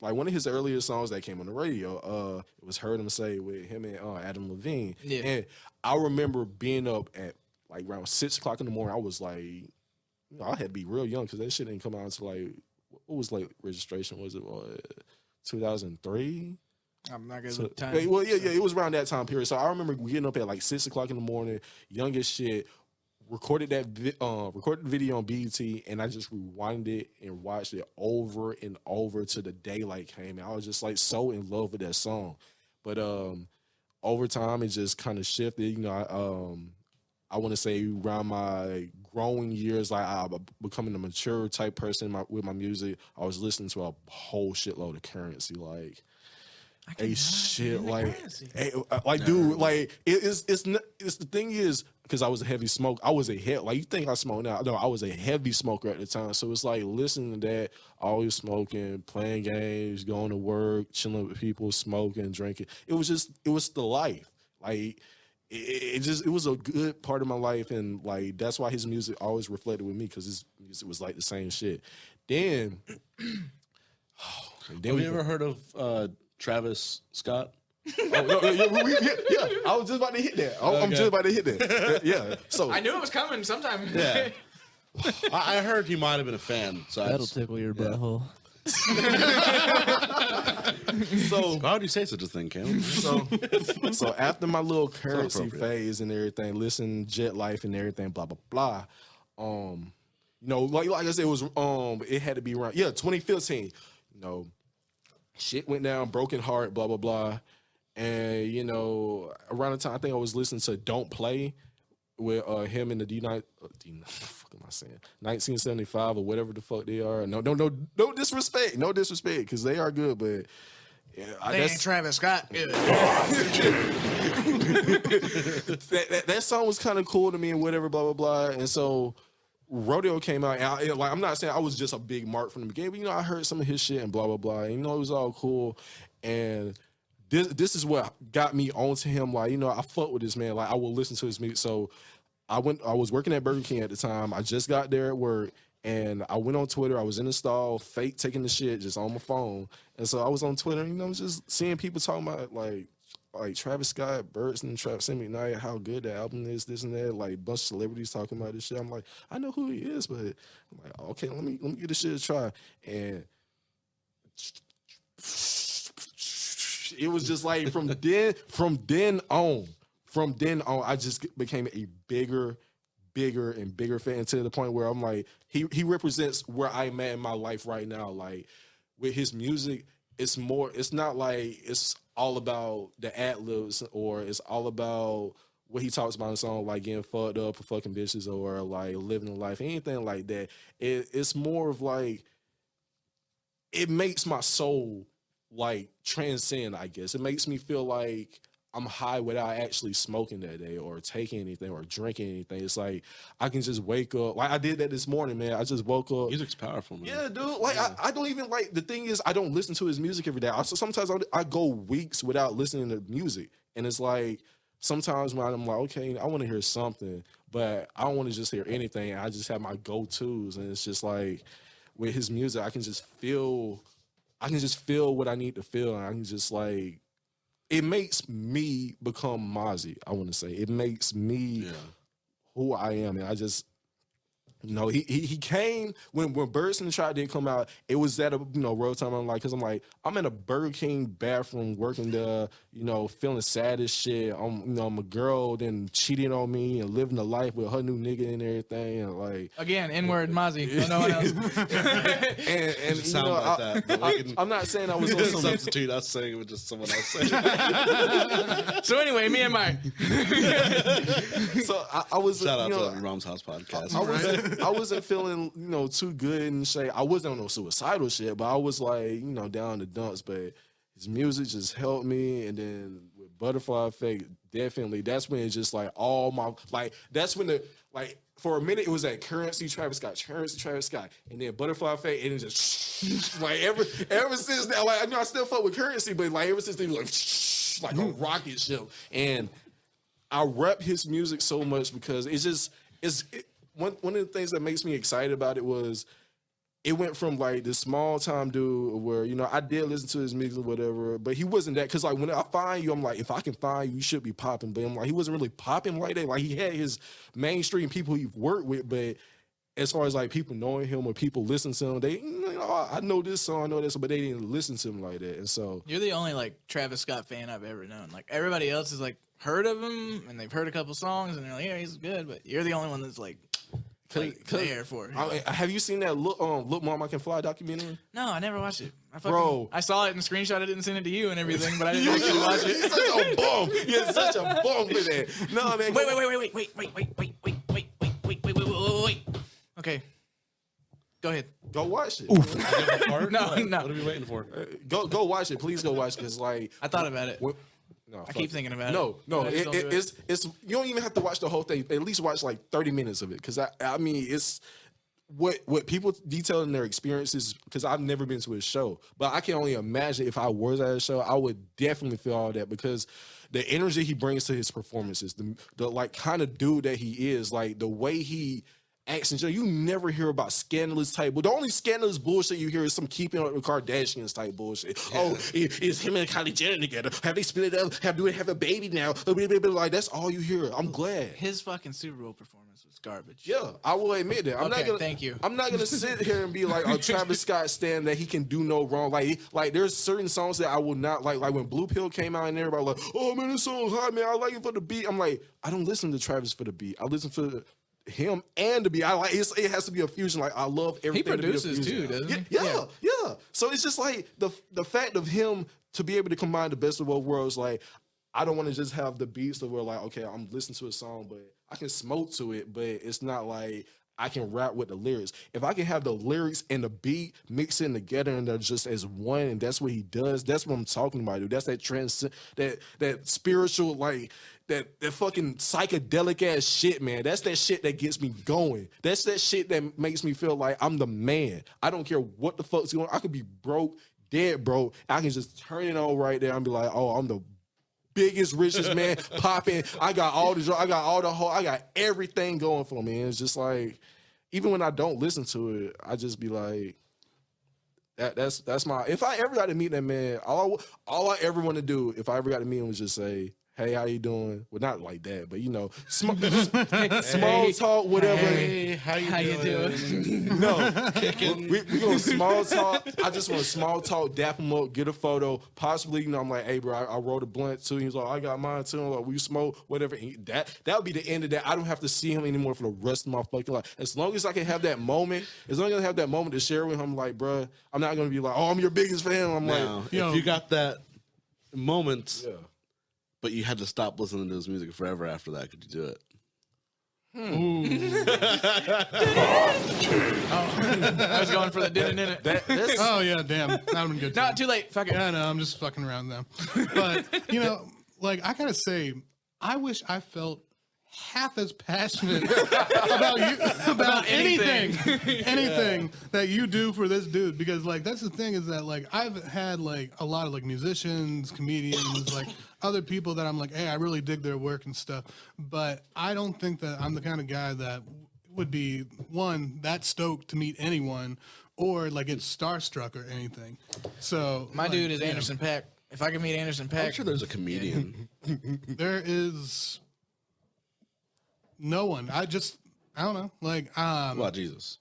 like one of his earlier songs that came on the radio, it was Heard Him Say with him and Adam Levine. Yeah. And I remember being up at like around 6 o'clock in the morning. I was like, I had to be real young because that shit didn't come out until like, what was like registration? Was it 2003? I'm not good So, with time. well, yeah, it was around that time period. So I remember getting up at like 6 o'clock in the morning, young as shit, recorded the video on BET, and I just rewinded it and watched it over and over till the daylight came. And I was just like so in love with that song. But over time, it just kind of shifted. I want to say around my growing years, like I becoming a mature type person with my music, I was listening to a whole shitload of Currency, like. A shit like dude, like it's the thing is, because I was a heavy smoker. I was you think I smoke now? No, I was a heavy smoker at the time. So it's like listening to that, always smoking, playing games, going to work, chilling with people, smoking, drinking. It was the life. Like it was a good part of my life, and like that's why his music always reflected with me, because his music was like the same shit. Then Have you ever heard of Travis Scott? yeah, I was just about to hit that. I'm just about to hit that. Yeah. So I knew it was coming sometime. Yeah. I heard he might have been a fan. So That'll tickle your butthole. so why would you say such a thing, Cam? so after my little Currency appropriate. phase and everything, listen, Jet Life and everything, blah blah blah. Like I said, it was it had to be around 2015. Shit went down, broken heart, blah blah blah, and around the time I think I was listening to Don't Play with him and the what the fuck am I saying? 1975 or whatever the fuck they are. No disrespect, because they are good, but They ain't Travis Scott. that song was kind of cool to me and whatever, blah blah blah, and so. Rodeo came out, and I'm not saying I was just a big Mark from the beginning, but I heard some of his shit and blah blah blah. And, it was all cool, and this is what got me onto him. Like, I fuck with this man. Like, I will listen to his music. So I was working at Burger King at the time. I just got there at work, and I went on Twitter. I was in the stall, fake taking the shit just on my phone, and so I was on Twitter. Just seeing people talking about like like Travis Scott, Birds and Trap Semi Night, how good the album is, this and that. Like, a bunch of celebrities talking about this shit. I'm like, I know who he is, but I'm like, okay, let me give this shit a try. And it was just like from then on, I just became a bigger and bigger fan, to the point where I'm like, he represents where I'm at in my life right now. Like, with his music, it's not like it's all about the ad-libs, or it's all about what he talks about in the song, like getting fucked up for fucking bitches, or like living a life, anything like that. It's more of like, it makes my soul like transcend, I guess. It makes me feel like I'm high without actually smoking that day or taking anything or drinking anything. It's like I can just wake up. Like I did that this morning, man. I just woke up. Music's powerful, man. Yeah, dude. Like I don't even like. The thing is, I don't listen to his music every day. Sometimes I go weeks without listening to music, and it's like sometimes when I'm like, okay, I want to hear something, but I don't want to just hear anything. I just have my go-tos, and it's just like with his music, I can just feel what I need to feel, and I can just like. It makes me become Mazi, I want to say. It makes me who I am. And I just, he came when Birds in the Trap did come out. It was at a road time. I'm like, because I'm like, I'm in a Burger King bathroom working there, feeling sad as shit. I'm a girl then cheating on me and living a life with her new nigga and everything. And like Again, N-word Mazi. No one else. and Sound like that. But we can I'm not saying I was on some. substitute us saying it with just someone else saying it. So anyway, me and Mike. So I was Shout out to the Rom's House podcast. I wasn't feeling, too good and shit. I wasn't on no suicidal shit, but I was like, down in the dumps. But his music just helped me, and then with Butterfly Effect, definitely, that's when it's just like all my that's when for a minute it was that Currency Travis Scott, and then Butterfly Effect, and it just like ever since that, like I still fuck with Currency, but like ever since then, like a rocket ship, and I rep his music so much because one of the things that makes me excited about it was it went from like this small time dude where, I did listen to his music or whatever, but he wasn't that. Cause like when I find you, I'm like, if I can find you, you should be popping. But I'm like, he wasn't really popping like that. Like he had his mainstream people he've worked with, but as far as like people knowing him or people listening to him, they, I know this song, I know this, but they didn't listen to him like that. And so You're the only like Travis Scott fan I've ever known. Like everybody else is like heard of him and they've heard a couple songs and they're like, yeah, he's good. But you're the only one that's like there for him. Have you seen that Look Mom I Can Fly documentary? No, I never watched it. Bro. I saw it and screenshot it and sent it to you and everything, but I didn't actually watch it. You're such a bum. You're such a bum for that. No, man. Wait. Okay. Go ahead. Go watch it. No. What are we waiting for? Go watch it. Please go watch it. Cause like I thought about it. No, I keep thinking about it. No, but I just don't do it. it's you don't even have to watch the whole thing. At least watch like 30 minutes of it, because I mean it's what people detail in their experiences. Because I've never been to a show, but I can only imagine if I was at a show, I would definitely feel all that, because the energy he brings to his performances, the like kind of dude that he is, like the way he acts in general, you never hear about scandalous type. But the only scandalous bullshit you hear is some Keeping Up with Kardashians type bullshit. Yeah. Oh, is him and Kylie Jenner together? Have they split up? Do they have a baby now? Like that's all you hear. I'm glad. His fucking Super Bowl performance was garbage. Yeah, I will admit that. Thank you. I'm not gonna sit here and be like a Travis Scott stan that he can do no wrong. Like there's certain songs that I will not like. Like when Blue Pill came out and everybody like, oh man, this song's hot, man. I like it for the beat. I'm like, I don't listen to Travis for the beat. I listen for him and to be, I like it has to be a fusion. Like I love everything. He produces to be a too, fusion. doesn't he? Yeah. So it's just like the fact of him to be able to combine the best of both worlds. Like I don't want to just have the beats of where like, okay, I'm listening to a song, but I can smoke to it, but it's not like I can rap with the lyrics. If I can have the lyrics and the beat mixing together and they're just as one, and that's what he does, that's what I'm talking about, dude. That's that spiritual, like that fucking psychedelic ass shit, man. That's that shit that gets me going. That's that shit that makes me feel like I'm the man. I don't care what the fuck's going on. I could be broke, dead broke. I can just turn it on right there and be like, oh, I'm the biggest, richest man popping. I got all I got everything going for me. And it's just like, even when I don't listen to it, I just be like, That's my. If I ever got to meet that man, all I ever want to do if I ever got to meet him was just say, "Hey, how you doing?" Well, not like that, but small talk, whatever. Hey, how you doing? No, we going small talk. I just want to small talk, dap him up, get a photo. Possibly, I'm like, "Hey, bro, I rolled a blunt too." He's like, "I got mine too." I'm like, "We smoke, whatever." And that would be the end of that. I don't have to see him anymore for the rest of my fucking life. As long as I can have that moment, to share with him, like, bro, I'm not gonna be like, "Oh, I'm your biggest fan." I'm Now, like, if you got that moment, yeah. but you had to stop listening to his music forever after that, could you do it? I was going for the didn't in it. That's, Oh yeah, damn. That would have been good. No, too. too late. Fuck it. Yeah, no, I'm just fucking around now. But like I gotta say, I wish I felt half as passionate about anything that you do for this dude, because like that's the thing is that like I've had like a lot of like musicians, comedians, like other people that I'm like, hey, I really dig their work and stuff, but I don't think that I'm the kind of guy that would be one that stoked to meet anyone or like get starstruck or anything. So My dude is Anderson .Paak. If I could meet Anderson I'm .Paak, sure there's a comedian. there is no one. I don't know. Like, Well, Jesus.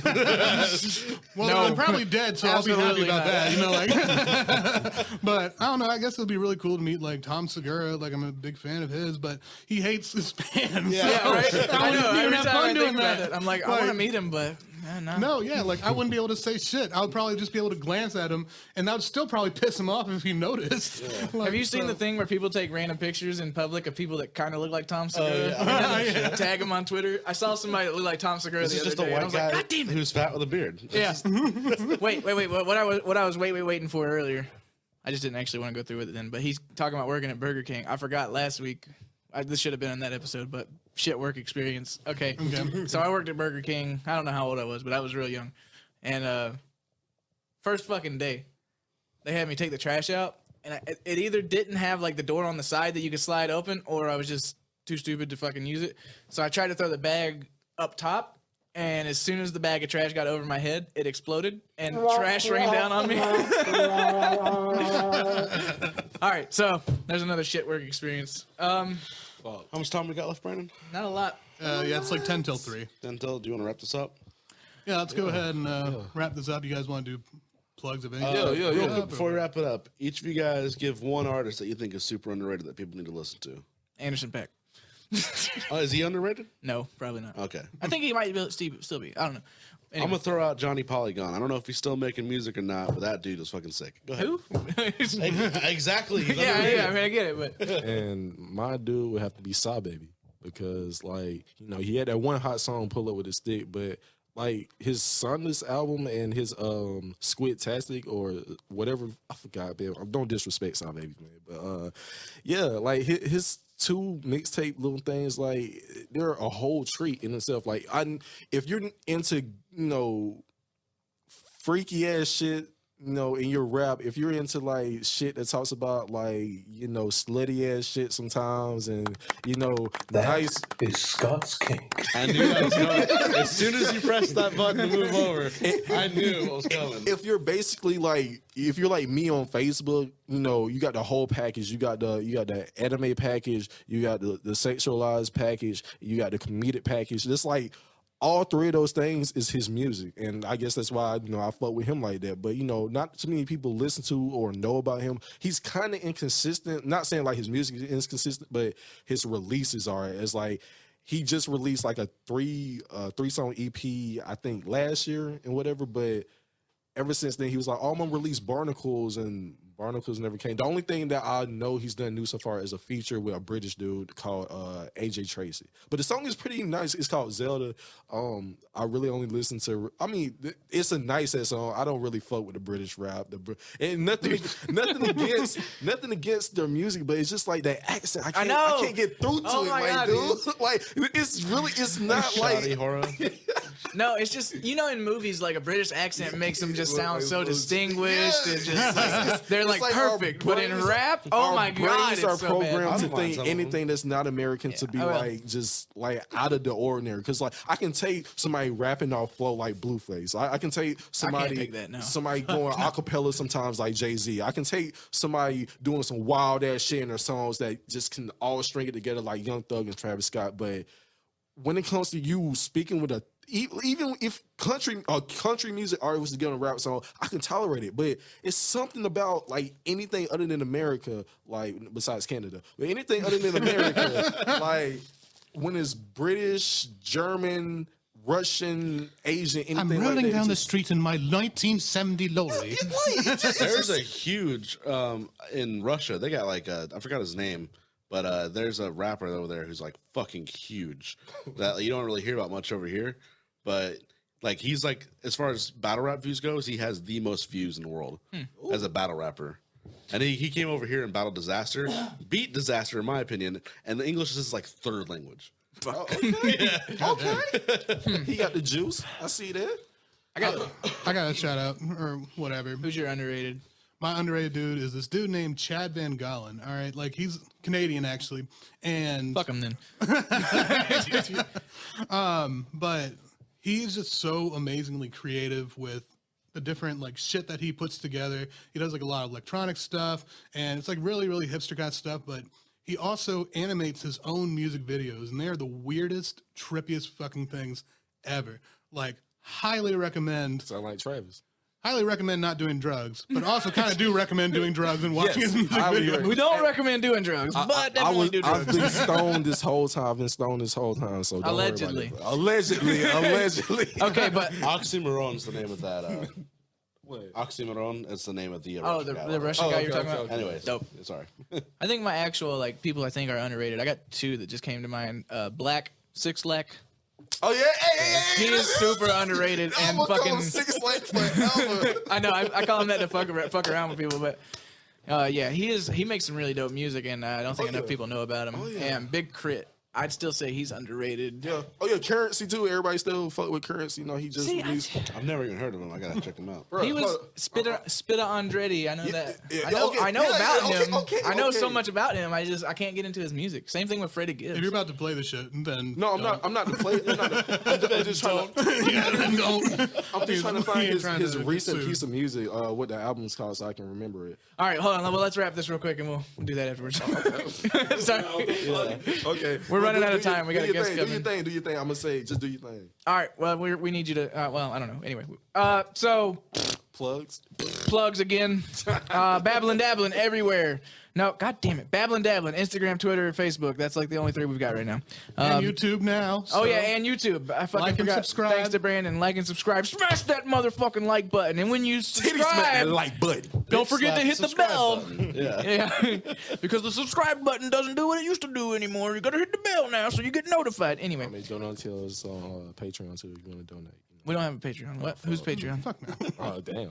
well, No. I'm probably dead, so I'll be happy Absolutely about not. that. Like, but I don't know. I guess it'd be really cool to meet like Tom Segura. Like, I'm a big fan of his, but he hates his fans. yeah, right. I know. Every have time fun I doing think about that. it, I'm like, I want to meet him, but no. No, yeah, like I wouldn't be able to say shit. I would probably just be able to glance at him, and that would still probably piss him off if he noticed. Like, Have you seen so- the thing where people take random pictures in public of people that kind of look like Tom Segura? Yeah. Tag them on Twitter. I saw somebody that looked like Tom Segura This the is other just a day. and I white was like, guy God damn it. who's fat with a beard. Yeah. wait. What I was waiting for earlier. I just didn't actually want to go through with it then. But he's talking about working at Burger King. I forgot last week. This should have been in that episode, but shit work experience. Okay. So I worked at Burger King. I don't know how old I was, but I was real young. And first fucking day, they had me take the trash out, and it either didn't have like the door on the side that you could slide open, or I was just too stupid to fucking use it. So I tried to throw the bag up top. And as soon as the bag of trash got over my head, it exploded and trash rained down on me. All right, so there's another shit work experience. How much time we got left, Brandon? Not a lot. Yeah, it's like 10 till 3. Dental, do you want to wrap this up? Yeah, let's go ahead and wrap this up. You guys want to do plugs of anything? Real quick, before we wrap it up, each of you guys give one artist that you think is super underrated that people need to listen to. Anderson .Paak. Is he underrated? No, probably not. Okay. I think he might still be. I don't know. Anyway. I'm going to throw out Johnny Polygon. I don't know if he's still making music or not, but that dude is fucking sick. Go ahead. Who? Exactly. He's yeah, underrated. I mean, I get it, but and my dude would have to be Saw Baby, because like he had that one hot song, Pull Up With a Stick, but like his Sunless album and his Squid-tastic or whatever, I forgot, man. Don't disrespect Saw Baby, man, but yeah, like his two mixtape little things, like they're a whole treat in itself. Like if you're into freaky ass shit, in your rap, if you're into like shit that talks about like slutty ass shit sometimes, and That nice. is Scott's kink. I knew that was coming. As soon as you pressed that button to move over, I knew what was coming. If you're basically like, if you're like me on Facebook, you got the whole package. You got the anime package. You got the sexualized package. You got the comedic package. It's like all three of those things is his music, and I guess that's why I fuck with him like that. But not too many people listen to or know about him. He's kind of inconsistent. Not saying like his music is inconsistent, but his releases are. It's like he just released like a three song EP, I think last year and whatever. But ever since then, he was like, "Oh, I'm gonna release Barnacles," and Barnacles never came. The only thing that I know he's done new so far is a feature with a British dude called AJ Tracy. But the song is pretty nice. It's called Zelda. I really only listen to. I mean, it's a nice ass song. I don't really fuck with the British rap. And nothing against their music, but it's just like that accent. I know. can't get through to Oh it, my like, God, dude. Like it's not Shoddy like. horror. No, it's just in movies like a British accent makes them just sound so distinguished and just like, they're like like our perfect. But in brains- rap, oh my god, brains are it's so programmed bad. to I don't mind think some of them. anything that's not American to be I will. like just like out of the ordinary. Because like I can take somebody rapping off flow like Blueface. I can take somebody take that, no. somebody going acapella sometimes like Jay-Z. I can take somebody doing some wild ass shit in their songs that just can all string it together like Young Thug and Travis Scott. But when it comes to you speaking with even if country music artist was to get on a rap song, I can tolerate it. But it's something about like anything other than America, like besides Canada, but anything other than America, like when it's British, German, Russian, Asian, anything I'm like rolling that, down the just- street in my 1970 lorry. There's a huge in Russia. They got like I forgot his name, but there's a rapper over there who's like fucking huge that you don't really hear about much over here. But like he's like as far as battle rap views goes, he has the most views in the world as a battle rapper. And he came over here and battled Disaster, beat Disaster in my opinion, and the English is his like third language. Okay. He got the juice. I see that. I got I got a shout out or whatever. who's your underrated? My underrated dude is this dude named Chad Van Galen. All right, like he's Canadian actually, and Fuck him then. but he's just so amazingly creative with the different like shit that he puts together. He does like a lot of electronic stuff, and it's like really really hipster kind of stuff. But he also animates his own music videos, and they are the weirdest, trippiest fucking things ever. Like, highly recommend. Sound like Travis. Highly recommend not doing drugs, but also kind of do recommend doing drugs and watching his music highly videos. recommend. We don't recommend doing drugs, but definitely do I've drugs. been stoned this whole time. I've been stoned this whole time. So don't Allegedly. Worry about it. Allegedly. Okay, but Oxymoron's the name of that. What? Oxymoron is the name of the oh, the Russian Oh, guy okay, you're talking okay, about. okay. Anyways, Dope. Sorry. I think my actual like people I think are underrated. I got two that just came to mind. Black Six Lack. Oh yeah, hey, He is super underrated and I'm gonna call fucking. him 6 legs forever. I know. I call him that to fuck around with people, but yeah, he makes some really dope music, and I don't think enough yeah. people know about him. yeah. And Big Crit, I'd still say he's underrated. Yeah. Oh yeah, Currency too. Everybody still fuck with Currency. You know, he just See, released. I've never even heard of him. I gotta check him out. Bruh, He was hold up. Spitta Andretti. I know that. yeah, I know. okay. I know Yeah, about yeah, him. okay, I know so okay. much about him. I can't get into his music. Same thing with Freddie Gibbs. If you're about to play the shit, then No, I'm not. I'm not the play. I'm just trying to. yeah, then don't. I'm just trying to find He ain't trying his to recent sue. piece of music. What the album's called, so I can remember it. All right, hold on. Well, let's wrap this real quick, and we'll do that afterwards. Sorry. Okay, We're running out of do your- time. We got a do your guest thing, coming. Do your thing. Do your thing. I'm gonna say, just do your thing. All right. Well, we need you to. Well, I don't know. Anyway, so Plugs. plugs again. Babblin Dabblin everywhere. No, god damn it. Babblin Dabblin, Instagram, Twitter, Facebook. That's like the only three we've got right now. And YouTube now. Oh so- yeah, and YouTube. I fucking Like and forgot. subscribe. Thanks to Brandon. Like and subscribe. Smash that motherfucking like button. And when you Titty smack that subscribe, like button. don't forget to hit the Subscribe bell. button. Yeah. Yeah, because the subscribe button doesn't do what it used to do anymore. You gotta hit the bell now so you get notified. Anyway, I mean, donate to us on Patreon too if you want to donate. we don't have a Patreon. What? Who's Patreon? Fuck no. Oh damn.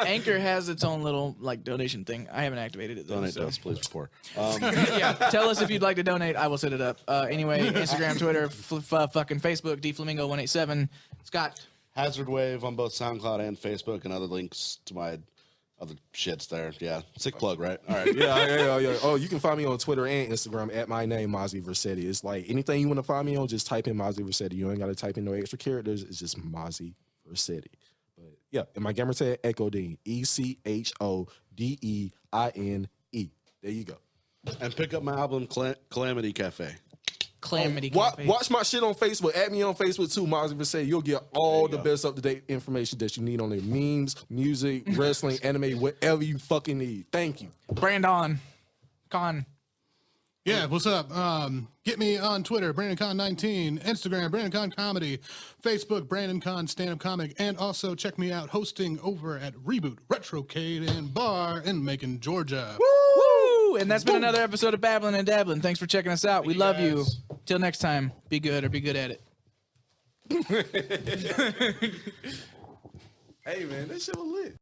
Anchor has its own little like donation thing. I haven't activated it though. Donate so. to us, please. Report. Yeah, tell us if you'd like to donate. I will set it up. Anyway, Instagram, Twitter, fucking Facebook, dflamingo187. Scott. Hazard Wave on both SoundCloud and Facebook, and other links to my other shits there. Yeah, sick plug, right? All right. Yeah. Oh, you can find me on Twitter and Instagram at my name, Mazi Vercetti. It's like anything you want to find me on, just type in Mazi Vercetti. You ain't got to type in no extra characters. It's just Mazi Vercetti. But yeah, and my gamer tag, Echo Dean, ECHODEINE. There you go. And pick up my album, Calamity Cafe. Calamity Cafe. Watch my shit on Facebook. Add me on Facebook too, Mazi Vercetti. You'll get all the best up-to-date information that you need on there. Memes, music, wrestling, anime, whatever you fucking need. Thank you. Brandon. Con. Yeah, what's up? Get me on Twitter, BrandonCon19, Instagram, BrandonCon Comedy, Facebook, BrandonCon Stand-Up Comic, and also check me out hosting over at Reboot, Retrocade, and Bar in Macon, Georgia. Woo! And that's been another episode of Babblin and Dabblin. Thanks for checking us out. We love you. Till next time, be good or be good at it. Hey, man, that shit was lit.